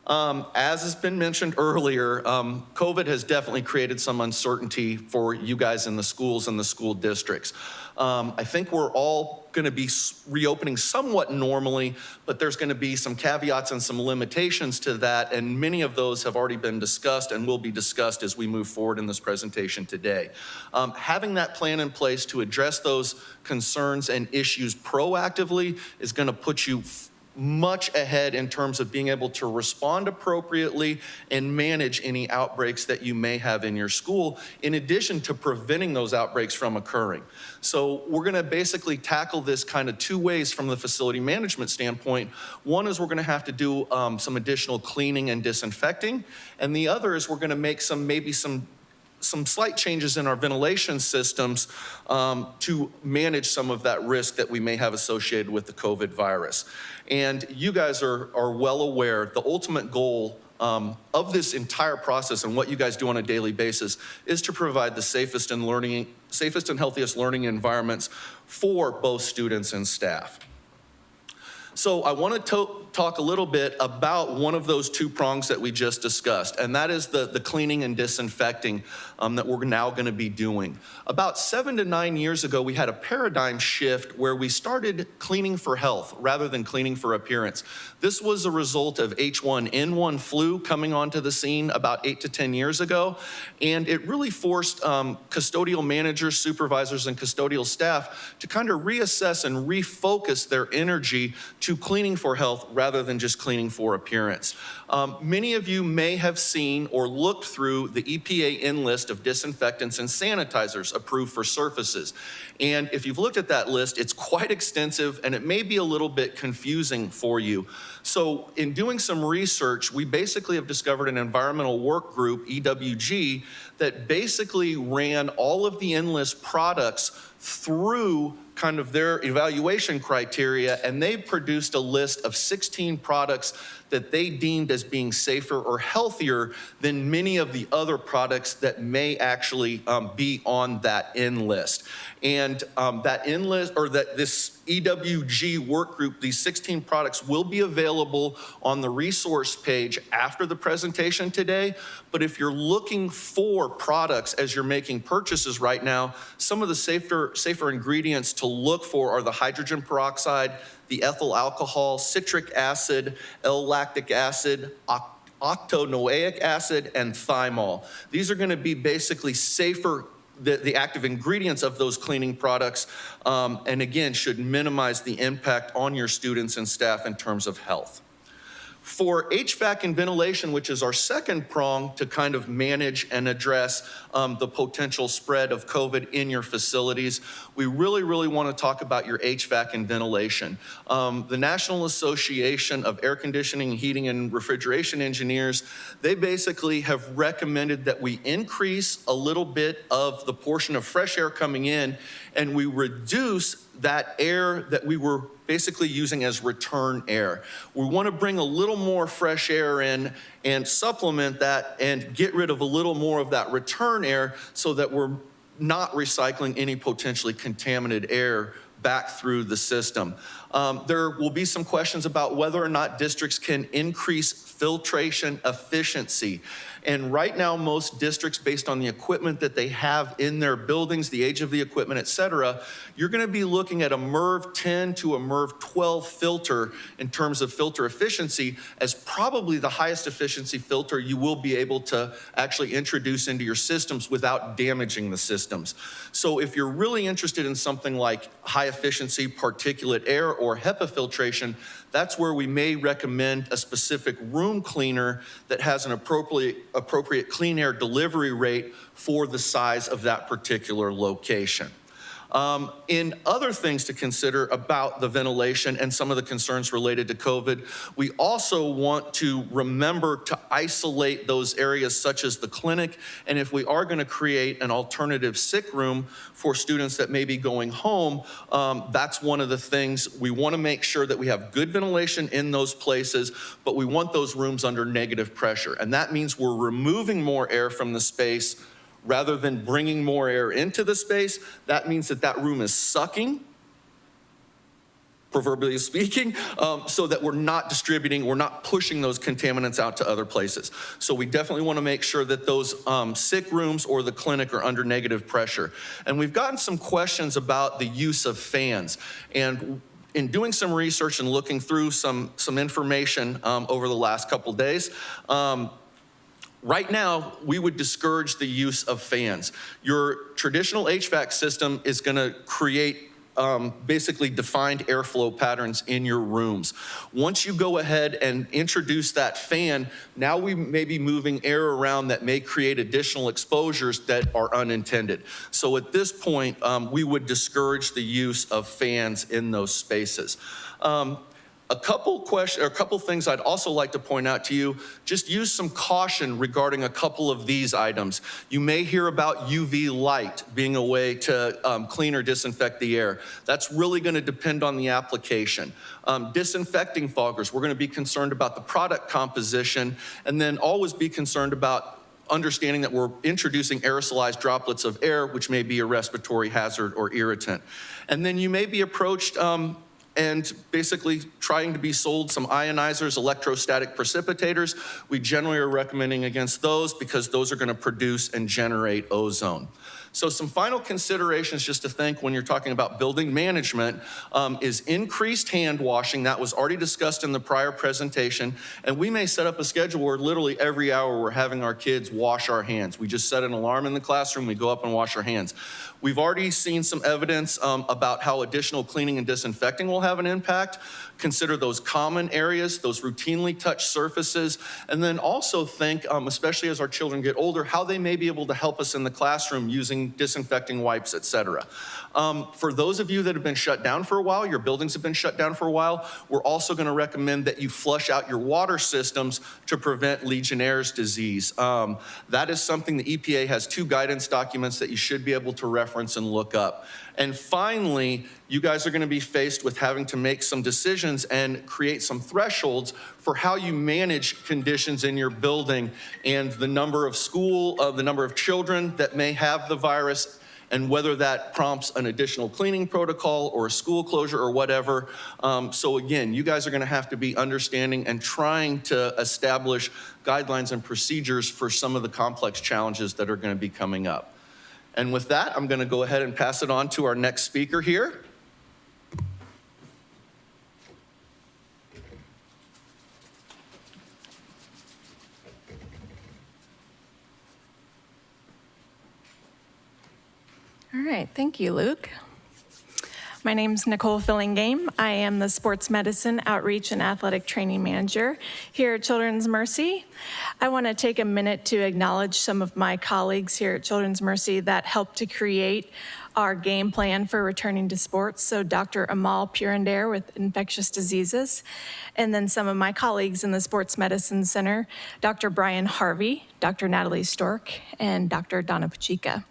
As has been mentioned earlier, COVID has definitely created some uncertainty for you guys in the schools and the school districts. I think we're all going to be reopening somewhat normally, but there's going to be some caveats and some limitations to that, and many of those have already been discussed and will be discussed as we move forward in this presentation today. Having that plan in place to address those concerns and issues proactively is going to put you much ahead in terms of being able to respond appropriately and manage any outbreaks that you may have in your school, in addition to preventing those outbreaks from occurring. So we're going to basically tackle this kind of two ways from the facility management standpoint. One is we're going to have to do some additional cleaning and disinfecting, and the other is we're going to make maybe some slight changes in our ventilation systems to manage some of that risk that we may have associated with the COVID virus. And you guys are well aware the ultimate goal of this entire process and what you guys do on a daily basis is to provide the safest and healthiest learning environments for both students and staff. So I want to talk a little bit about one of those two prongs that we just discussed, and that is the cleaning and disinfecting that we're now going to be doing. About 7 to 9 years ago, we had a paradigm shift where we started cleaning for health rather than cleaning for appearance. This was a result of H1N1 flu coming onto the scene about 8 to 10 years ago, and it really forced custodial managers, supervisors, and custodial staff to kind of reassess and refocus their energy to cleaning for health rather than just cleaning for appearance. Many of you may have seen or looked through the EPA list of disinfectants and sanitizers approved for surfaces. And if you've looked at that list, it's quite extensive and it may be a little bit confusing for you. So in doing some research, we basically have discovered an environmental work group, EWG, that basically ran all of the Enlist products through kind of their evaluation criteria, and they produced a list of 16 products that they deemed as being safer or healthier than many of the other products that may actually be on that N list. And that N list, or that this EWG work group, these 16 products will be available on the resource page after the presentation today. But if you're looking for products as you're making purchases right now, some of the safer ingredients to look for are the hydrogen peroxide, the ethyl alcohol, citric acid, L-lactic acid, octanoic acid, and thymol. These are going to be basically safer, the active ingredients of those cleaning products, and again, should minimize the impact on your students and staff in terms of health. For HVAC and ventilation, which is our second prong to kind of manage and address the potential spread of COVID in your facilities, we really want to talk about your HVAC and ventilation. The National Association of Air Conditioning, Heating, and Refrigeration Engineers, they basically have recommended that we increase a little bit of the portion of fresh air coming in, and we reduce that air that we were basically using as return air. We want to bring a little more fresh air in and supplement that and get rid of a little more of that return air so that we're not recycling any potentially contaminated air back through the system. There will be some questions about whether or not districts can increase filtration efficiency. And right now, most districts, based on the equipment that they have in their buildings, the age of the equipment, et cetera, you're going to be looking at a MERV 10 to a MERV 12 filter in terms of filter efficiency as probably the highest efficiency filter you will be able to actually introduce into your systems without damaging the systems. So if you're really interested in something like high efficiency particulate air or HEPA filtration, that's where we may recommend a specific room cleaner that has an appropriate clean air delivery rate for the size of that particular location. In other things to consider about the ventilation and some of the concerns related to COVID, we also want to remember to isolate those areas such as the clinic, and if we are going to create an alternative sick room for students that may be going home, that's one of the things. We want to make sure that we have good ventilation in those places, but we want those rooms under negative pressure, and that means we're removing more air from the space rather than bringing more air into the space. That means that that room is sucking proverbially speaking, so that we're not distributing, we're not pushing those contaminants out to other places. So we definitely want to make sure that those sick rooms or the clinic are under negative pressure. And we've gotten some questions about the use of fans. And in doing some research and looking through some information over the last couple days, right now, we would discourage the use of fans. Your traditional HVAC system is going to create basically defined airflow patterns in your rooms. Once you go ahead and introduce that fan, now we may be moving air around that may create additional exposures that are unintended. So at this point, we would discourage the use of fans in those spaces. A couple things I'd also like to point out to you. Just use some caution regarding a couple of these items. You may hear about UV light being a way to clean or disinfect the air. That's really going to depend on the application. Disinfecting foggers, we're going to be concerned about the product composition, and then always be concerned about understanding that we're introducing aerosolized droplets of air, which may be a respiratory hazard or irritant. And then you may be approached and basically trying to be sold some ionizers, electrostatic precipitators. We generally are recommending against those because those are going to produce and generate ozone. So some final considerations just to think when you're talking about building management is increased hand washing. That was already discussed in the prior presentation. And we may set up a schedule where literally every hour we're having our kids wash our hands. We just set an alarm in the classroom, we go up and wash our hands. We've already seen some evidence about how additional cleaning and disinfecting will have an impact. Consider those common areas, those routinely touched surfaces, and then also think, especially as our children get older, how they may be able to help us in the classroom using disinfecting wipes, et cetera. For those of you that have been shut down for a while, your buildings have been shut down for a while, we're also going to recommend that you flush out your water systems to prevent Legionnaire's disease. That is something the EPA has 2 guidance documents that you should be able to reference and look up. And finally, you guys are going to be faced with having to make some decisions and create some thresholds for how you manage conditions in your building and the number of the number of children that may have the virus, and whether that prompts an additional cleaning protocol or a school closure or whatever. So again, you guys are going to have to be understanding and trying to establish guidelines and procedures for some of the complex challenges that are going to be coming up. And with that, I'm going to go ahead and pass it on to our next speaker here. All right, thank you, Luke. My name's Nicole Fillingame. I am the Sports Medicine Outreach and Athletic Training Manager here at Children's Mercy. I want to take a minute to acknowledge some of my colleagues here at Children's Mercy that helped to create our game plan for returning to sports. So Dr. Amal Purandare with infectious diseases, and then some of my colleagues in the Sports Medicine Center, Dr. Brian Harvey, Dr. Natalie Stork, and Dr. Donna Pachica.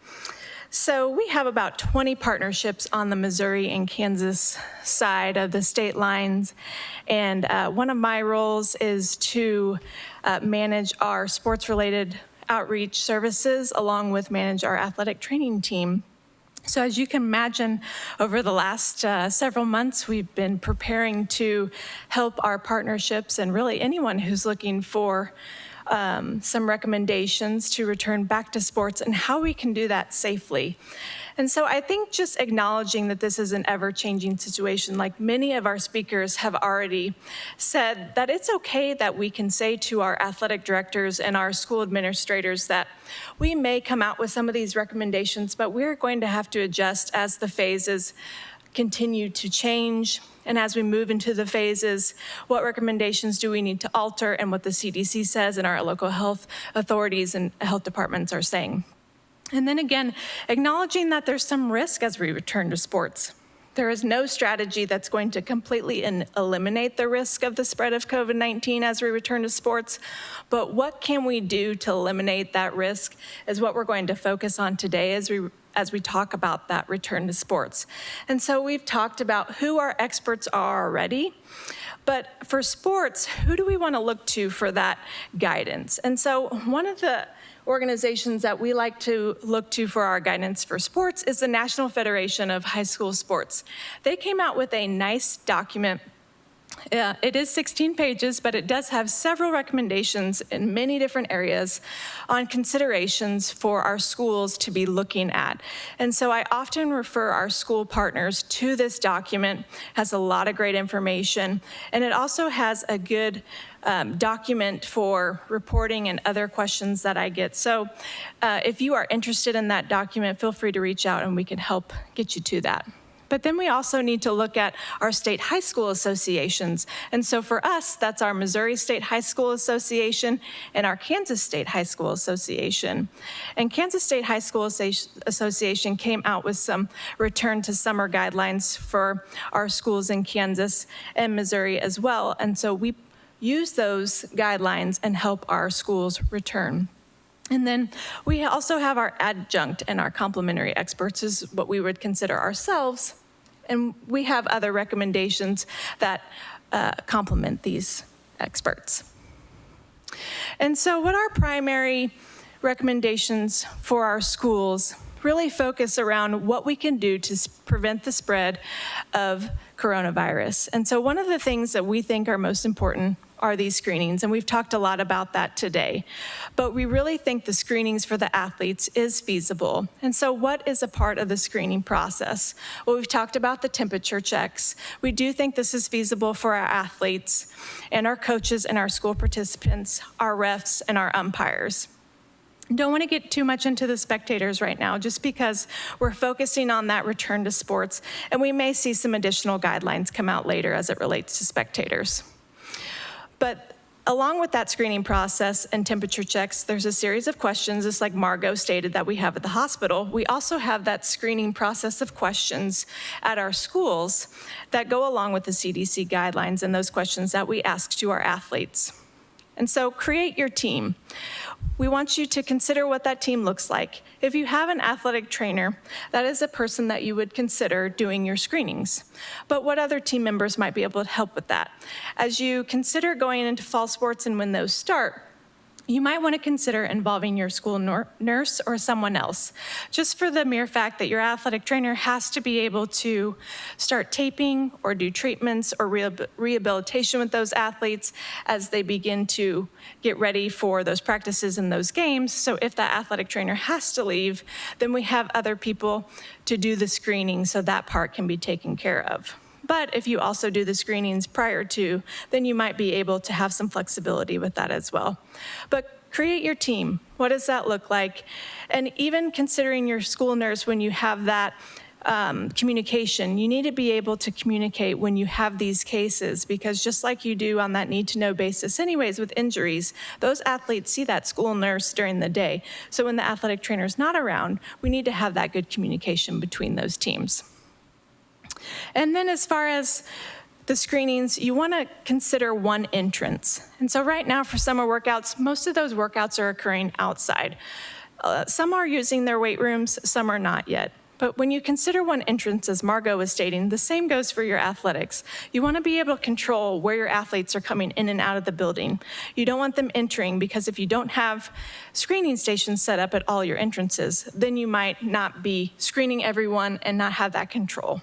So we have about 20 partnerships on the Missouri and Kansas side of the state lines. And one of my roles is to manage our sports-related outreach services along with manage our athletic training team. So as you can imagine, over the last several months, we've been preparing to help our partnerships and really anyone who's looking for some recommendations to return back to sports and how we can do that safely. And so I think just acknowledging that this is an ever-changing situation, like many of our speakers have already said, that it's okay that we can say to our athletic directors and our school administrators that we may come out with some of these recommendations, but we're going to have to adjust as the phases continue to change. And as we move into the phases, what recommendations do we need to alter and what the CDC says and our local health authorities and health departments are saying. And then again, acknowledging that there's some risk as we return to sports. There is no strategy that's going to completely eliminate the risk of the spread of COVID-19 as we return to sports, but what can we do to eliminate that risk is what we're going to focus on today as we as we talk about that return to sports. And so we've talked about who our experts are already, but for sports, who do we want to look to for that guidance? And so one of the organizations that we like to look to for our guidance for sports is the National Federation of High School Sports. They came out with a nice document. It is 16 pages, but it does have several recommendations in many different areas on considerations for our schools to be looking at. And so I often refer our school partners to this document. It has a lot of great information, and it also has a good document for reporting and other questions that I get. So if you are interested in that document, feel free to reach out and we can help get you to that. But then we also need to look at our state high school associations. And so for us, that's our Missouri State High School Association and our Kansas State High School Association. And Kansas State High School Association came out with some return to summer guidelines for our schools in Kansas and Missouri as well. And so we use those guidelines and help our schools return. And then we also have our adjunct and our complementary experts is what we would consider ourselves. And we have other recommendations that complement these experts. And so what our primary recommendations for our schools really focus around what we can do to prevent the spread of coronavirus. And so one of the things that we think are most important are these screenings, and we've talked a lot about that today. But we really think the screenings for the athletes is feasible. And so what is a part of the screening process? Well, we've talked about the temperature checks. We do think this is feasible for our athletes and our coaches and our school participants, our refs and our umpires. Don't want to get too much into the spectators right now, just because we're focusing on that return to sports, and we may see some additional guidelines come out later as it relates to spectators. But along with that screening process and temperature checks, there's a series of questions, just like Margot stated, that we have at the hospital. We also have that screening process of questions at our schools that go along with the CDC guidelines and those questions that we ask to our athletes. And so create your team. We want you to consider what that team looks like. If you have an athletic trainer, that is a person that you would consider doing your screenings. But what other team members might be able to help with that? As you consider going into fall sports and when those start, you might want to consider involving your school nurse or someone else, just for the mere fact that your athletic trainer has to be able to start taping or do treatments or rehabilitation with those athletes as they begin to get ready for those practices and those games. So if that athletic trainer has to leave, then we have other people to do the screening so that part can be taken care of. But if you also do the screenings prior to, then you might be able to have some flexibility with that as well. But create your team. What does that look like? And even considering your school nurse, when you have that communication, you need to be able to communicate when you have these cases, because just like you do on that need-to-know basis anyways with injuries, those athletes see that school nurse during the day. So when the athletic trainer is not around, we need to have that good communication between those teams. And then as far as the screenings, you want to consider one entrance. And so right now for summer workouts, most of those workouts are occurring outside. Some are using their weight rooms, some are not yet. But when you consider one entrance, as Margot was stating, the same goes for your athletics. You want to be able to control where your athletes are coming in and out of the building. You don't want them entering, because if you don't have screening stations set up at all your entrances, then you might not be screening everyone and not have that control.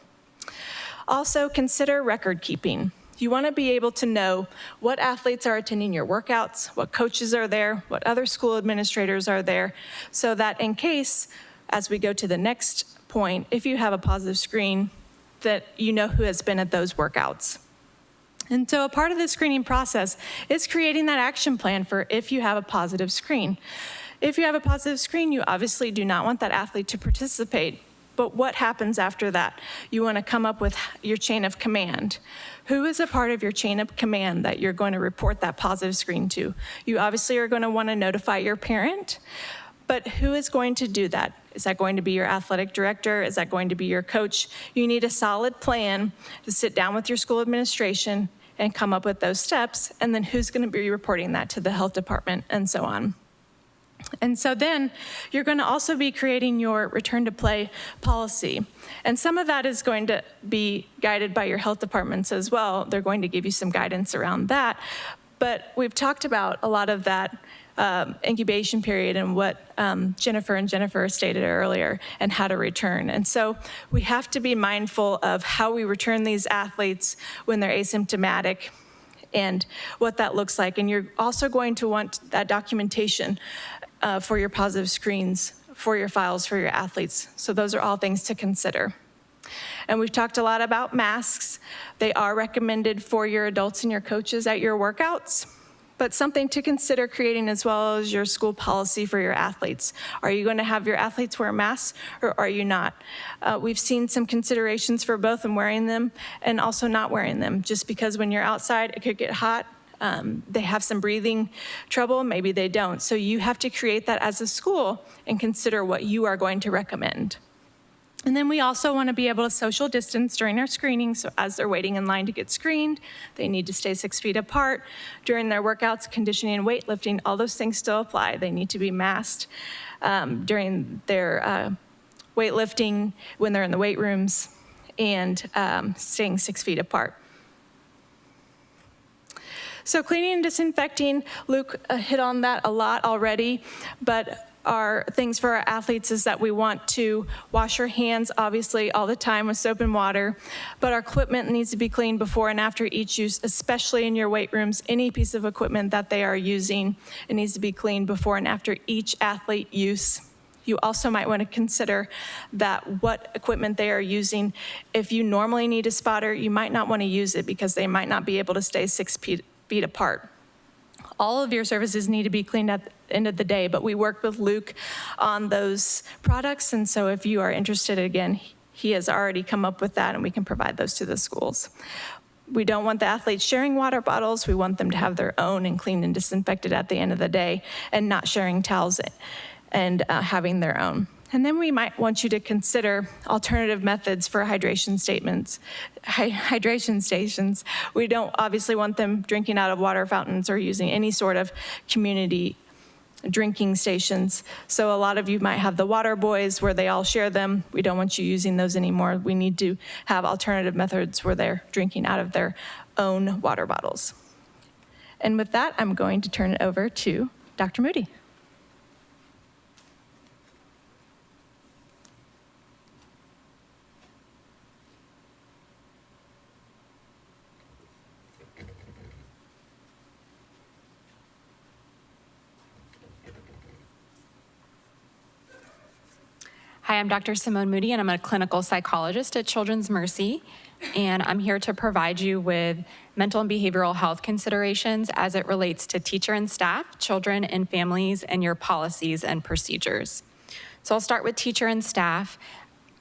Also, consider record keeping. You want to be able to know what athletes are attending your workouts, what coaches are there, what other school administrators are there, so that in case, as we go to the next point, if you have a positive screen, that you know who has been at those workouts. And so a part of the screening process is creating that action plan for if you have a positive screen. If you have a positive screen, you obviously do not want that athlete to participate. But what happens after that? You want to come up with your chain of command. Who is a part of your chain of command that you're going to report that positive screen to? You obviously are going to want to notify your parent, but who is going to do that? Is that going to be your athletic director? Is that going to be your coach? You need a solid plan to sit down with your school administration and come up with those steps, and then who's going to be reporting that to the health department and so on. And so then you're going to also be creating your return to play policy. And some of that is going to be guided by your health departments as well. They're going to give you some guidance around that. But we've talked about a lot of that incubation period and what Jennifer stated earlier and how to return. And so we have to be mindful of how we return these athletes when they're asymptomatic and what that looks like. And you're also going to want that documentation for your positive screens, for your files, for your athletes. So those are all things to consider. And we've talked a lot about masks. They are recommended for your adults and your coaches at your workouts, but something to consider creating as well as your school policy for your athletes. Are you going to have your athletes wear masks or are you not? We've seen some considerations for both and wearing them and also not wearing them, just because when you're outside, it could get hot. They have some breathing trouble, maybe they don't. So you have to create that as a school and consider what you are going to recommend. And then we also want to be able to social distance during our screening. So as they're waiting in line to get screened, they need to stay 6 feet apart. During their workouts, conditioning and weightlifting, all those things still apply. They need to be masked during their weightlifting, when they're in the weight rooms, and staying 6 feet apart. So cleaning and disinfecting, Luke hit on that a lot already, but our things for our athletes is that we want to wash our hands, obviously, all the time with soap and water, but our equipment needs to be cleaned before and after each use, especially in your weight rooms. Any piece of equipment that they are using, it needs to be cleaned before and after each athlete use. You also might want to consider that what equipment they are using. If you normally need a spotter, you might not want to use it because they might not be able to stay 6 feet apart. All of your surfaces need to be cleaned at the end of the day, but we work with Luke on those products, and so if you are interested, again, he has already come up with that, and we can provide those to the schools. We don't want the athletes sharing water bottles. We want them to have their own and cleaned and disinfected at the end of the day, and not sharing towels and having their own. And then we might want you to consider alternative methods for hydration stations. We don't obviously want them drinking out of water fountains or using any sort of community drinking stations. So a lot of you might have the water boys where they all share them. We don't want you using those anymore. We need to have alternative methods where they're drinking out of their own water bottles. And with that, I'm going to turn it over to Dr. Moody. Hi, I'm Dr. Simone Moody, and I'm a clinical psychologist at Children's Mercy, and I'm here to provide you with mental and behavioral health considerations as it relates to teacher and staff, children and families, and your policies and procedures. So I'll start with teacher and staff.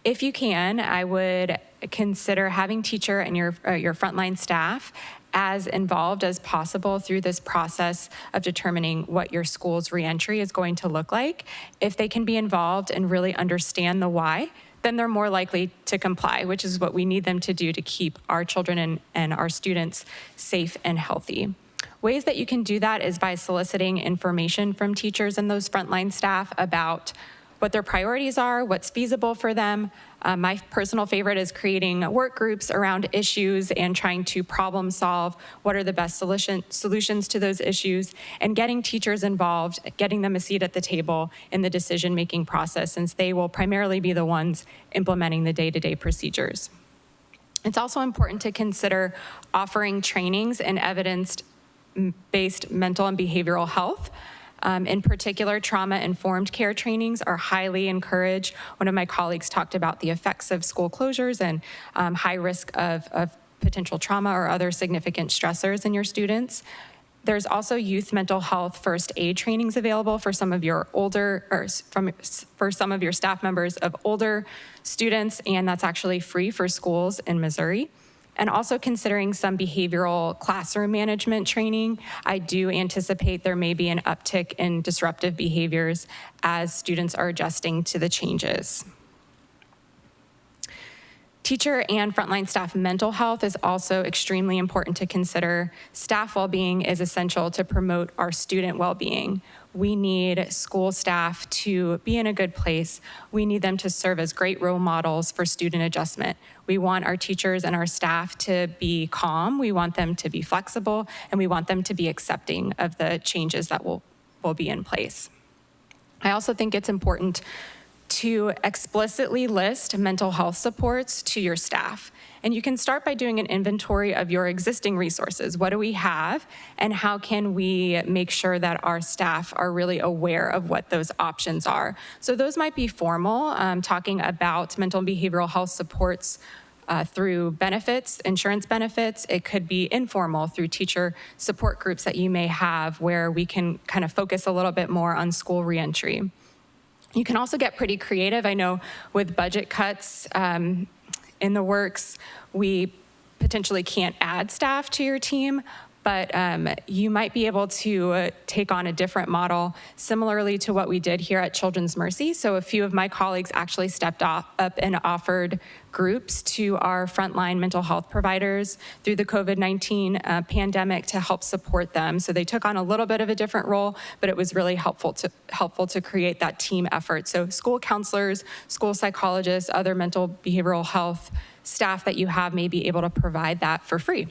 If you can, I would consider having teacher and your frontline staff as involved as possible through this process of determining what your school's reentry is going to look like. If they can be involved and really understand the why, then they're more likely to comply, which is what we need them to do to keep our children and our students safe and healthy. Ways that you can do that is by soliciting information from teachers and those frontline staff about what their priorities are, what's feasible for them. My personal favorite is creating work groups around issues and trying to problem solve what are the best solutions to those issues, and getting teachers involved, getting them a seat at the table in the decision-making process, since they will primarily be the ones implementing the day-to-day procedures. It's also important to consider offering trainings in evidence-based mental and behavioral health. In particular, trauma-informed care trainings are highly encouraged. One of my colleagues talked about the effects of school closures and high risk of potential trauma or other significant stressors in your students. There's also youth mental health first aid trainings available for some of your for some of your staff members of older students, and that's actually free for schools in Missouri. And also considering some behavioral classroom management training. I do anticipate there may be an uptick in disruptive behaviors as students are adjusting to the changes. Teacher and frontline staff mental health is also extremely important to consider. Staff well-being is essential to promote our student well-being. we need school staff to be in a good place. We need them to serve as great role models for student adjustment. We want our teachers and our staff to be calm. We want them to be flexible, and we want them to be accepting of the changes that will be in place. I also think it's important to explicitly list mental health supports to your staff. And you can start by doing an inventory of your existing resources. What do we have, and how can we make sure that our staff are really aware of what those options are? So those might be formal, talking about mental and behavioral health supports through benefits, insurance benefits. It could be informal through teacher support groups that you may have, where we can kind of focus a little bit more on school reentry. You can also get pretty creative. I know with budget cuts in the works, we potentially can't add staff to your team, but you might be able to take on a different model similarly to what we did here at Children's Mercy. So a few of my colleagues actually stepped up and offered groups to our frontline mental health providers through the COVID-19 pandemic to help support them. So they took on a little bit of a different role, but it was really helpful to create that team effort. So school counselors, school psychologists, other mental behavioral health staff that you have may be able to provide that for free.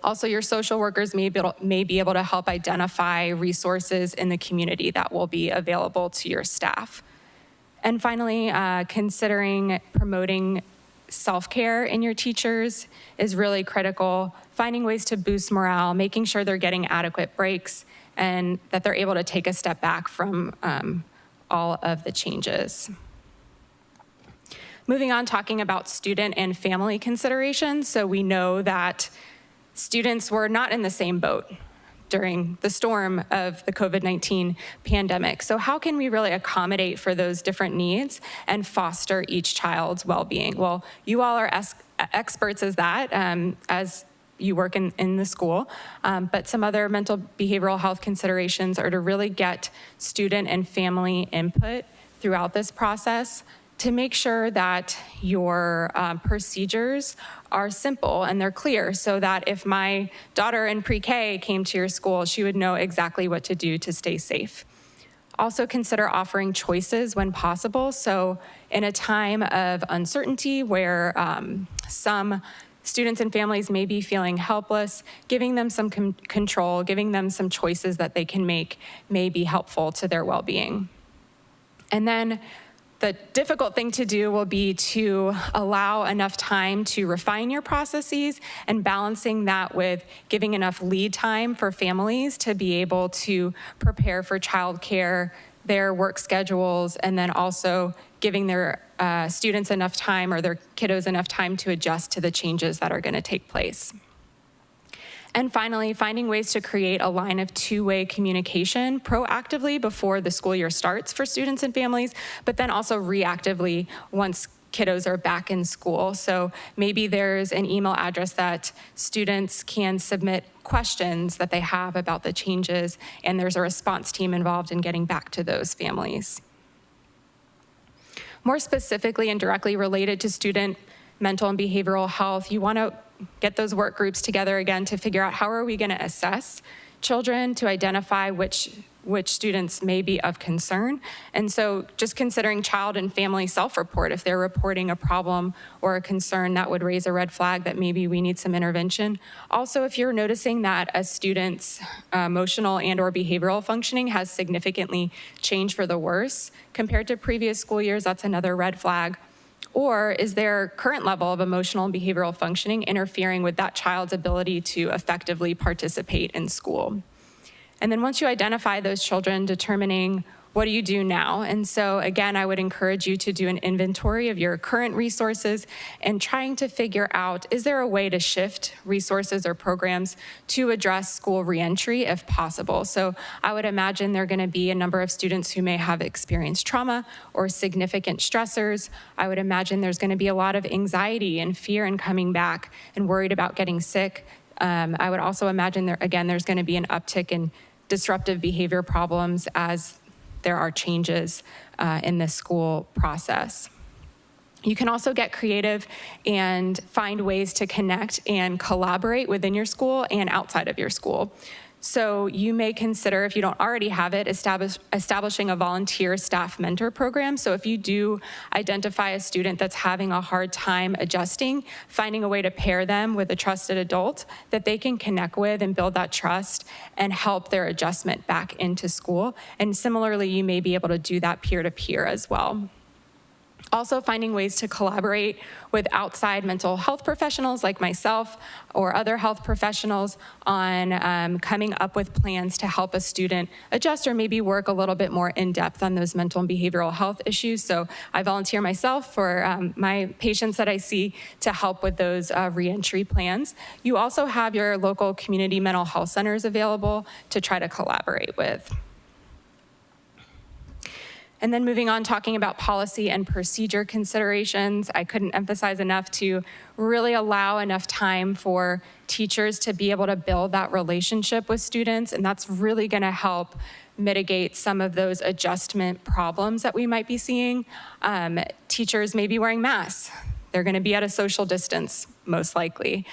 Also, your social workers may be able to help identify resources in the community that will be available to your staff. And finally, considering promoting self-care in your teachers is really critical. Finding ways to boost morale, making sure they're getting adequate breaks, and that they're able to take a step back from all of the changes. Moving on, talking about student and family considerations. So we know that students were not in the same boat during the storm of the COVID-19 pandemic. So how can we really accommodate for those different needs and foster each child's well-being? Well, you all are experts as that, as you work in the school, but some other mental behavioral health considerations are to really get student and family input throughout this process, to make sure that your procedures are simple and they're clear, so that if my daughter in pre-K came to your school, she would know exactly what to do to stay safe. Also consider offering choices when possible. So in a time of uncertainty where some students and families may be feeling helpless, giving them some control, giving them some choices that they can make may be helpful to their well-being. And then the difficult thing to do will be to allow enough time to refine your processes, and balancing that with giving enough lead time for families to be able to prepare for childcare, their work schedules, and then also giving their students enough time, or their kiddos enough time, to adjust to the changes that are going to take place. And finally, finding ways to create a line of two-way communication proactively before the school year starts for students and families, but then also reactively once kiddos are back in school. So maybe there's an email address that students can submit questions that they have about the changes, and there's a response team involved in getting back to those families. More specifically and directly related to student mental and behavioral health, you want to get those work groups together again to figure out how are we going to assess children, to identify which students may be of concern. And so just considering child and family self-report, if they're reporting a problem or a concern, that would raise a red flag that maybe we need some intervention. Also, if you're noticing that a student's emotional and or behavioral functioning has significantly changed for the worse compared to previous school years, that's another red flag. Or is their current level of emotional and behavioral functioning interfering with that child's ability to effectively participate in school? And then once you identify those children, determining what do you do now? And so again, I would encourage you to do an inventory of your current resources and trying to figure out, is there a way to shift resources or programs to address school reentry if possible? So I would imagine there are going to be a number of students who may have experienced trauma or significant stressors. I would imagine there's going to be a lot of anxiety and fear in coming back and worried about getting sick. I would also imagine there's going to be an uptick in disruptive behavior problems as there are changes in the school process. You can also get creative and find ways to connect and collaborate within your school and outside of your school. So you may consider, if you don't already have it, establishing a volunteer staff mentor program. So if you do identify a student that's having a hard time adjusting, finding a way to pair them with a trusted adult that they can connect with and build that trust and help their adjustment back into school. And similarly, you may be able to do that peer-to-peer as well. Also finding ways to collaborate with outside mental health professionals like myself or other health professionals on coming up with plans to help a student adjust or maybe work a little bit more in depth on those mental and behavioral health issues. So I volunteer myself for my patients that I see to help with those reentry plans. You also have your local community mental health centers available to try to collaborate with. And then moving on, talking about policy and procedure considerations, I couldn't emphasize enough to really allow enough time for teachers to be able to build that relationship with students, and that's really gonna help mitigate some of those adjustment problems that we might be seeing. Teachers may be wearing masks. They're gonna be at a social distance, most likely.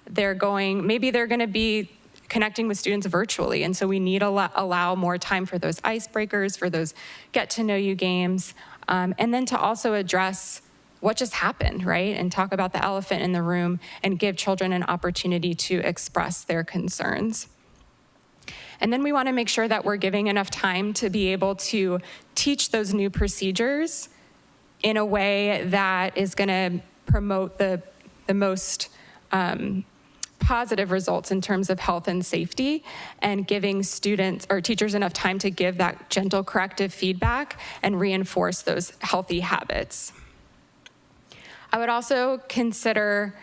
Maybe they're gonna be connecting with students virtually. And so we need to allow more time for those icebreakers, for those get to know you games, and then to also address what just happened, right? And talk about the elephant in the room and give children an opportunity to express their concerns. And then we want to make sure that we're giving enough time to be able to teach those new procedures in a way that is going to promote the most positive results in terms of health and safety, and giving students or teachers enough time to give that gentle corrective feedback and reinforce those healthy habits. I would also consider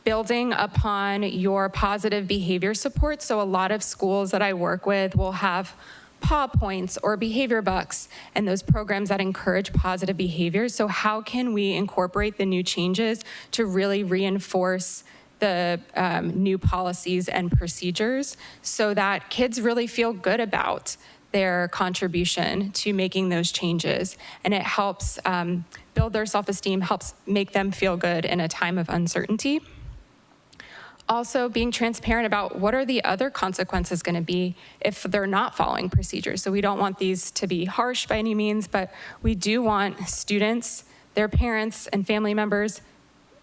building upon your positive behavior support. So a lot of schools that I work with will have paw points or behavior bucks and those programs that encourage positive behavior. So how can we incorporate the new changes to really reinforce the new policies and procedures so that kids really feel good about their contribution to making those changes? And it helps build their self-esteem, helps make them feel good in a time of uncertainty. Also, being transparent about what are the other consequences going to be if they're not following procedures. So we don't want these to be harsh by any means, but we do want students, their parents, and family members.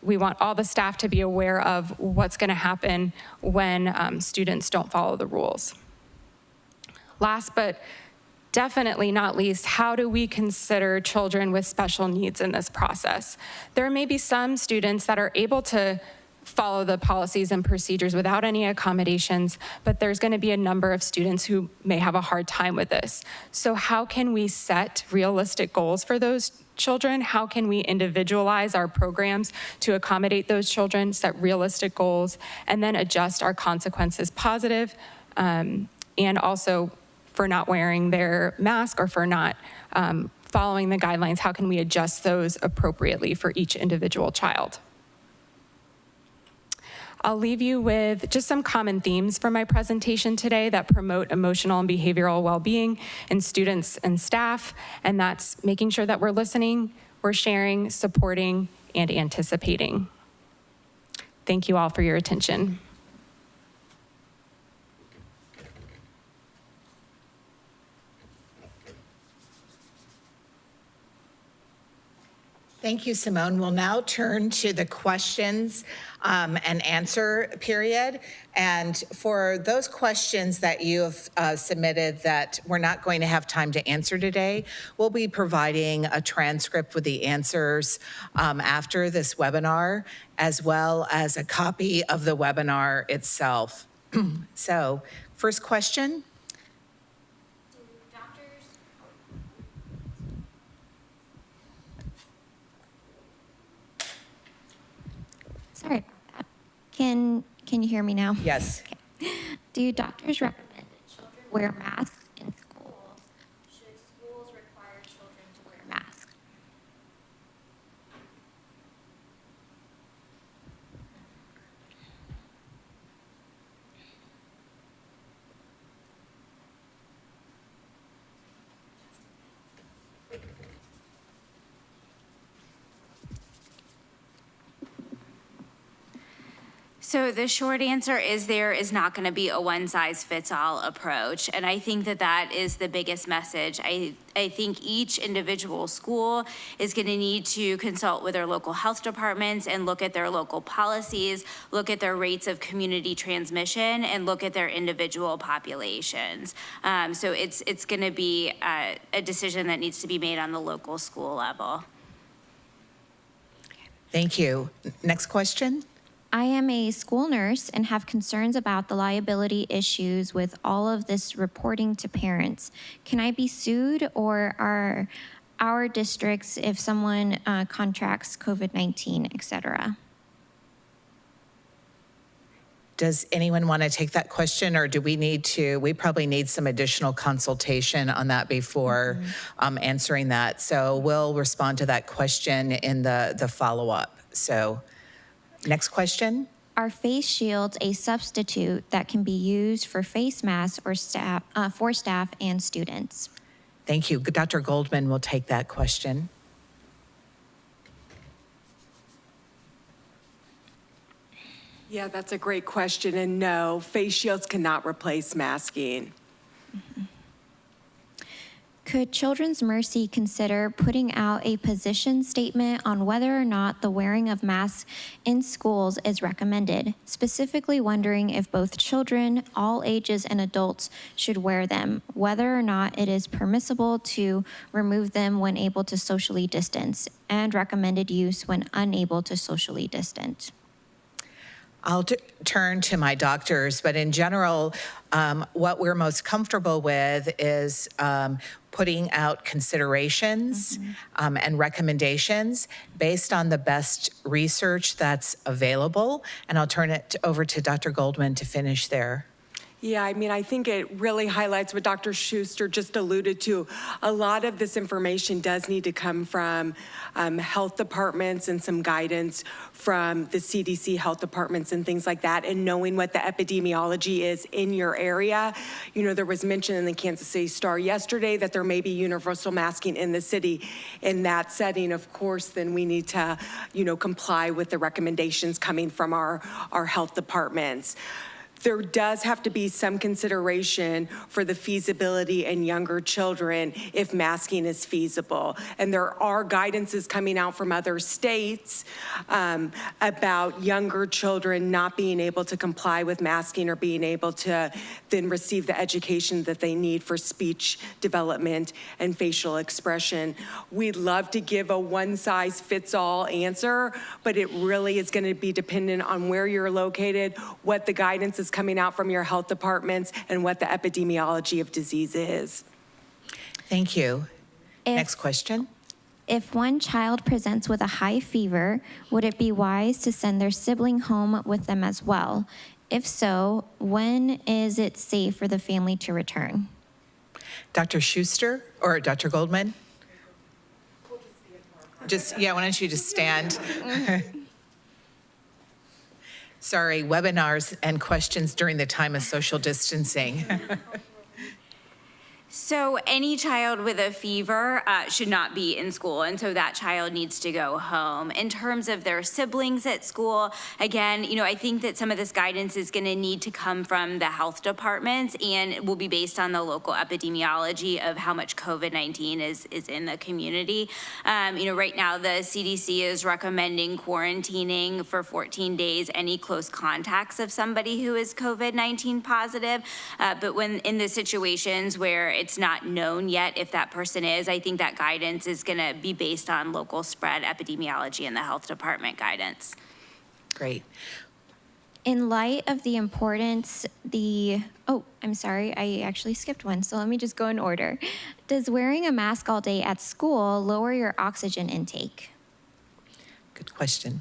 We want all the staff to be aware of what's going to happen when students don't follow the rules. Last but definitely not least, how do we consider children with special needs in this process? There may be some students that are able to follow the policies and procedures without any accommodations, but there's going to be a number of students who may have a hard time with this. So how can we set realistic goals for those children? How can we individualize our programs to accommodate those children, set realistic goals, and then adjust our consequences positive, and also for not wearing their mask or for not following the guidelines, how can we adjust those appropriately for each individual child? I'll leave you with just some common themes from my presentation today that promote emotional and behavioral well-being in students and staff, and that's making sure that we're listening, we're sharing, supporting, and anticipating. Thank you all for your attention. Thank you, Simone. We'll now turn to the questions and answer period. And for those questions that you have submitted that we're not going to have time to answer today, we'll be providing a transcript with the answers after this webinar, as well as a copy of the webinar itself. So, first question. Sorry about that. Can you hear me now? Yes. Okay. Do doctors recommend that children wear masks in schools? Should schools require children to wear masks? So the short answer is there is not going to be a one-size-fits-all approach, and I think that that is the biggest message. I think each individual school is going to need to consult with their local health departments and look at their local policies, look at their rates of community transmission, and look at their individual populations. So it's going to be a decision that needs to be made on the local school level. Thank you. Next question? I am a school nurse and have concerns about the liability issues with all of this reporting to parents. Can I be sued, or are our districts, if someone contracts COVID-19, et cetera? Does anyone want to take that question, or do we need to? We probably need some additional consultation on that before answering that. So we'll respond to that question in the follow-up. So next question. Are face shields a substitute that can be used for face masks or for staff and students? Thank you. Dr. Goldman will take that question. Yeah, that's a great question. And no, face shields cannot replace masking. Could Children's Mercy consider putting out a position statement on whether or not the wearing of masks in schools is recommended? Specifically wondering if both children, all ages, and adults should wear them, whether or not it is permissible to remove them when able to socially distance, and recommended use when unable to socially distance. I'll turn to my doctors, but in general, what we're most comfortable with is putting out considerations and recommendations based on the best research that's available. And I'll turn it over to Dr. Goldman to finish there. Yeah, I mean, I think it really highlights what Dr. Schuster just alluded to. A lot of this information does need to come from health departments and some guidance from the CDC health departments and things like that, and knowing what the epidemiology is in your area. You know, there was mention in the Kansas City Star yesterday that there may be universal masking in the city. In that setting, of course, then we need to, you know, comply with the recommendations coming from our health departments. There does have to be some consideration for the feasibility in younger children if masking is feasible. And there are guidances coming out from other states about younger children not being able to comply with masking or being able to then receive the education that they need for speech development and facial expression. We'd love to give a one-size-fits-all answer, but it really is going to be dependent on where you're located, what the guidance is coming out from your health departments, and what the epidemiology of disease is. Thank you. If- Next question. If one child presents with a high fever, would it be wise to send their sibling home with them as well? If so, when is it safe for the family to return? Dr. Schuster or Dr. Goldman? Yeah, why don't you just stand? Sorry, webinars and questions during the time of social distancing. So any child with a fever should not be in school, and so that child needs to go home. In terms of their siblings at school, again, you know, I think that some of this guidance is going to need to come from the health departments, and it will be based on the local epidemiology of how much COVID-19 is in the community. You know, right now the CDC is recommending quarantining for 14 days any close contacts of somebody who is COVID-19 positive, but when in the situations where it's not known yet if that person is, I think that guidance is going to be based on local spread epidemiology and the health department guidance. Great. In light of the importance, I'm sorry, I actually skipped one, so let me just go in order. Does wearing a mask all day at school lower your oxygen intake? Good question.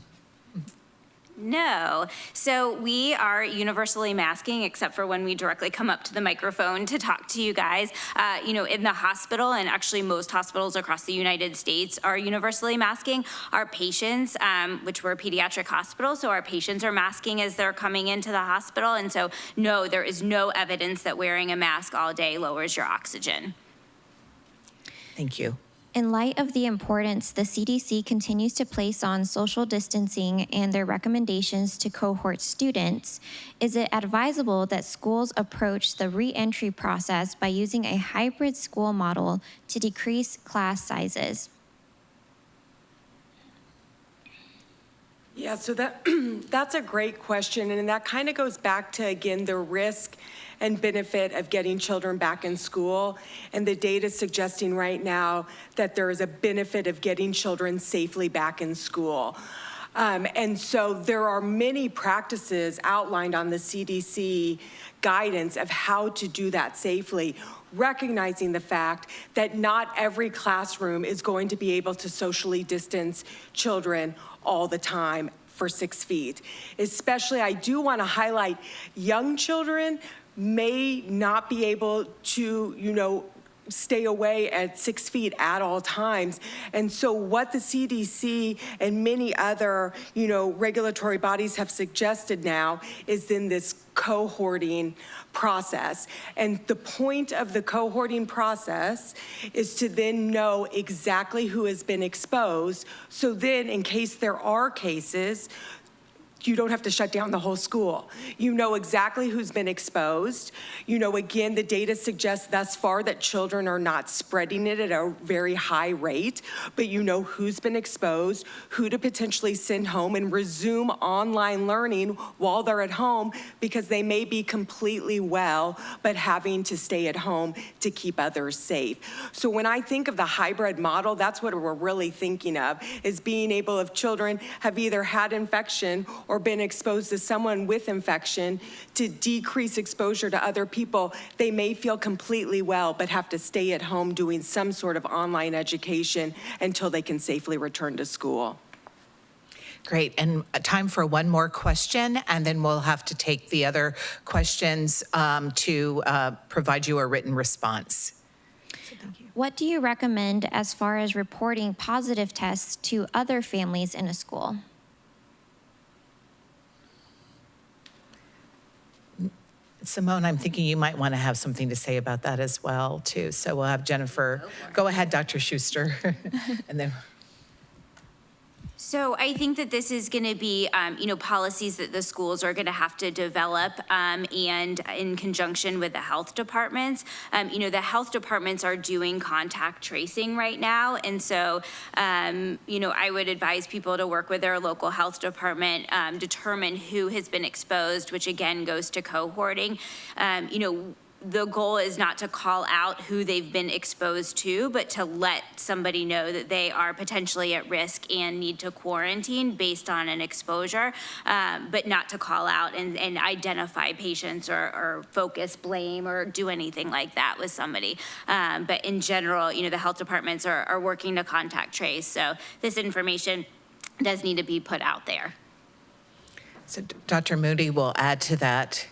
No. So we are universally masking, except for when we directly come up to the microphone to talk to you guys. You know, in the hospital, and actually most hospitals across the United States are universally masking. Our patients, which we're a pediatric hospital, so our patients are masking as they're coming into the hospital. And so, no, there is no evidence that wearing a mask all day lowers your oxygen. Thank you. In light of the importance the CDC continues to place on social distancing and their recommendations to cohort students, is it advisable that schools approach the re-entry process by using a hybrid school model to decrease class sizes? Yeah, so that's a great question, and that kind of goes back to, again, the risk and benefit of getting children back in school, and the data suggesting right now that there is a benefit of getting children safely back in school. And so there are many practices outlined on the CDC guidance of how to do that safely, recognizing the fact that not every classroom is going to be able to socially distance children all the time for 6 feet. Especially, I do want to highlight young children may not be able to, stay away at 6 feet at all times. And so what the CDC and many other, regulatory bodies have suggested now is in this cohorting process. And the point of the cohorting process is to then know exactly who has been exposed. So then in case there are cases, you don't have to shut down the whole school. You know exactly who's been exposed. Again, the data suggests thus far that children are not spreading it at a very high rate, but you know who's been exposed, who to potentially send home and resume online learning while they're at home because they may be completely well, but having to stay at home to keep others safe. So when I think of the hybrid model, that's what we're really thinking of, is being able, if children have either had infection or been exposed to someone with infection, to decrease exposure to other people. They may feel completely well, but have to stay at home doing some sort of online education until they can safely return to school. Great, and time for one more question, and then we'll have to take the other questions to provide you a written response. What do you recommend as far as reporting positive tests to other families in a school? Simone, I'm thinking you might want to have something to say about that as well, too. So we'll have Jennifer. Go ahead, Dr. Schuster. And then. So I think that this is going to be, policies that the schools are going to have to develop, and in conjunction with the health departments. The health departments are doing contact tracing right now, and so, I would advise people to work with their local health department, determine who has been exposed, which again goes to cohorting. The goal is not to call out who they've been exposed to, but to let somebody know that they are potentially at risk and need to quarantine based on an exposure, but not to call out and identify patients or focus blame or do anything like that with somebody. But in general, the health departments are working to contact trace. So this information does need to be put out there. So Dr. Moody will add to that.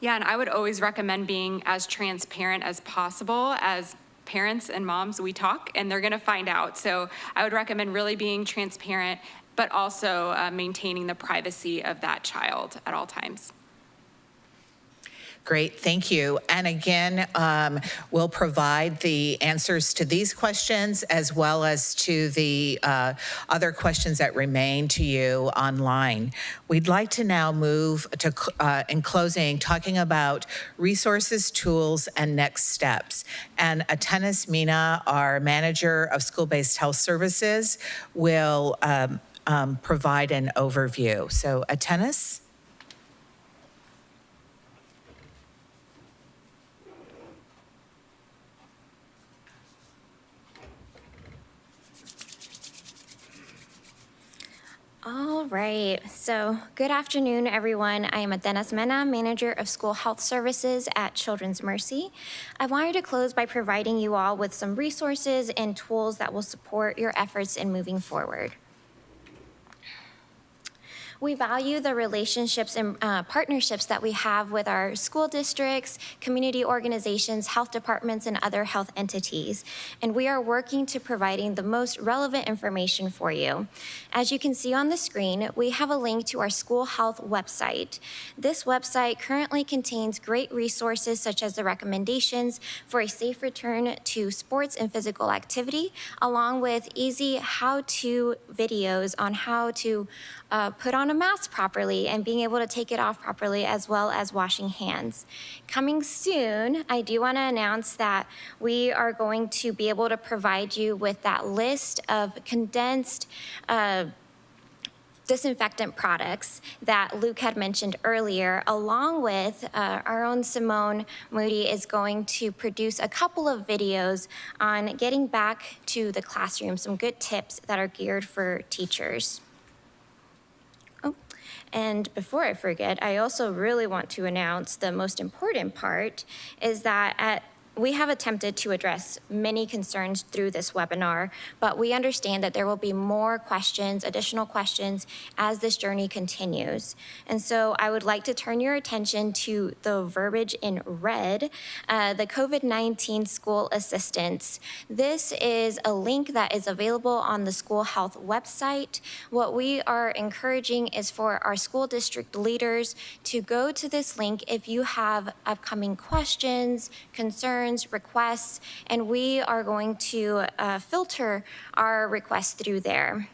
Yeah, and I would always recommend being as transparent as possible. As parents and moms, we talk and they're gonna find out. So I would recommend really being transparent, but also maintaining the privacy of that child at all times. Great, thank you. And again, we'll provide the answers to these questions as well as to the other questions that remain to you online. We'd like to now move to, in closing, talking about resources, tools, and next steps. And Atenas Mina, our manager of school-based health services, will provide an overview. So Atenas? All right, so good afternoon, everyone. I am Atenas Mena, Manager of School Health Services at Children's Mercy. I wanted to close by providing you all with some resources and tools that will support your efforts in moving forward. We value the relationships and partnerships that we have with our school districts, community organizations, health departments, and other health entities. And we are working to providing the most relevant information for you. As you can see on the screen, we have a link to our school health website. This website currently contains great resources such as the recommendations for a safe return to sports and physical activity, along with easy how-to videos on how to put on a mask properly and being able to take it off properly, as well as washing hands. Coming soon, I do want to announce that we are going to be able to provide you with that list of condensed disinfectant products that Luke had mentioned earlier, along with our own Simone Moody is going to produce a couple of videos on getting back to the classroom, some good tips that are geared for teachers. Oh, and before I forget, I also really want to announce the most important part is that we have attempted to address many concerns through this webinar, but we understand that there will be more questions, additional questions, as this journey continues. And so I would like to turn your attention to the verbiage in red, the COVID-19 school assistance. This is a link that is available on the school health website. What we are encouraging is for our school district leaders to go to this link if you have upcoming questions, concerns, requests, and we are going to filter our requests through there.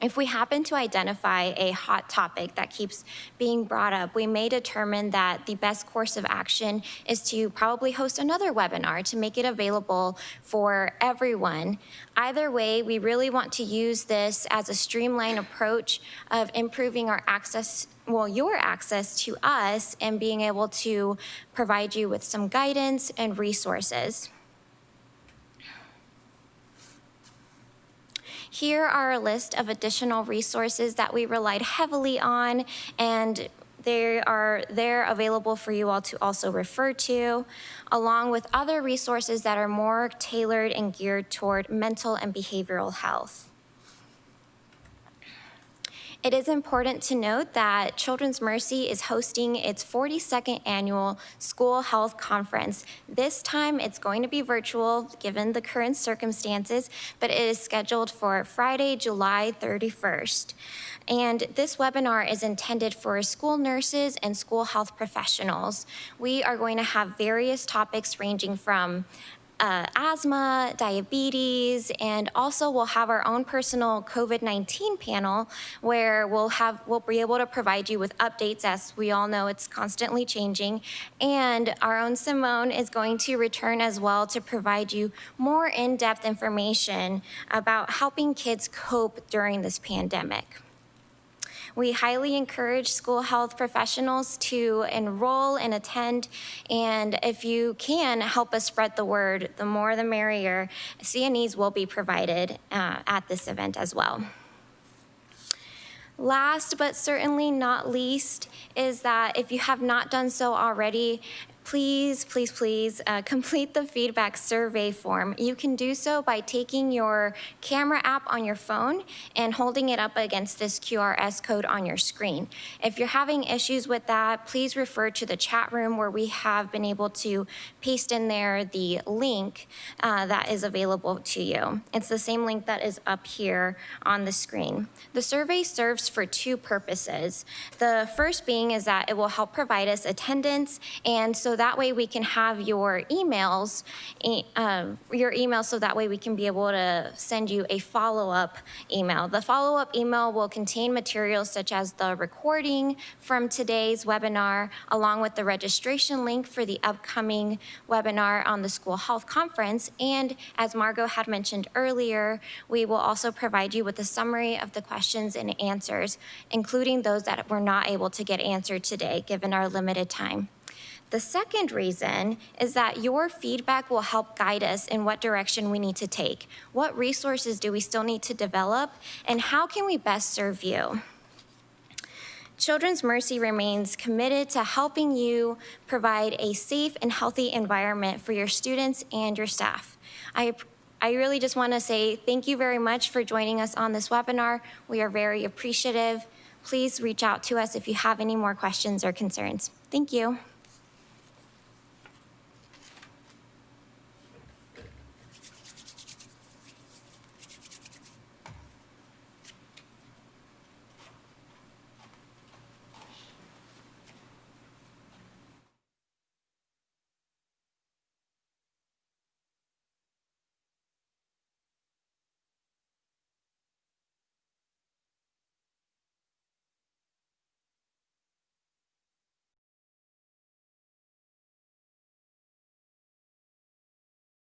If we happen to identify a hot topic that keeps being brought up, we may determine that the best course of action is to probably host another webinar to make it available for everyone. Either way, we really want to use this as a streamlined approach of improving our access, well, your access to us and being able to provide you with some guidance and resources. Here are a list of additional resources that we relied heavily on, and they're available for you all to also refer to, along with other resources that are more tailored and geared toward mental and behavioral health. It is important to note that Children's Mercy is hosting its 42nd annual School Health Conference. This time it's going to be virtual given the current circumstances, but it is scheduled for Friday, July 31st. And this webinar is intended for school nurses and school health professionals. We are going to have various topics ranging from asthma, diabetes, and also we'll have our own personal COVID-19 panel where we'll be able to provide you with updates. As we all know, it's constantly changing. And our own Simone is going to return as well to provide you more in-depth information about helping kids cope during this pandemic. We highly encourage school health professionals to enroll and attend, and if you can, help us spread the word. The more the merrier. CNEs will be provided at this event as well. Last but certainly not least is that if you have not done so already, please complete the feedback survey form. You can do so by taking your camera app on your phone and holding it up against this QRS code on your screen. If you're having issues with that, please refer to the chat room where we have been able to paste in there the link that is available to you. It's the same link that is up here on the screen. The survey serves for two purposes. The first being is that it will help provide us attendance, and so that way we can have your emails, so that way we can be able to send you a follow-up email. The follow-up email will contain materials such as the recording from today's webinar, along with the registration link for the upcoming webinar on the School Health Conference. And as Margot had mentioned earlier, we will also provide you with a summary of the questions and answers, including those that were not able to get answered today, given our limited time. The second reason is that your feedback will help guide us in what direction we need to take. What resources do we still need to develop, and how can we best serve you? Children's Mercy remains committed to helping you provide a safe and healthy environment for your students and your staff. I really just want to say thank you very much for joining us on this webinar. We are very appreciative. Please reach out to us if you have any more questions or concerns. Thank you.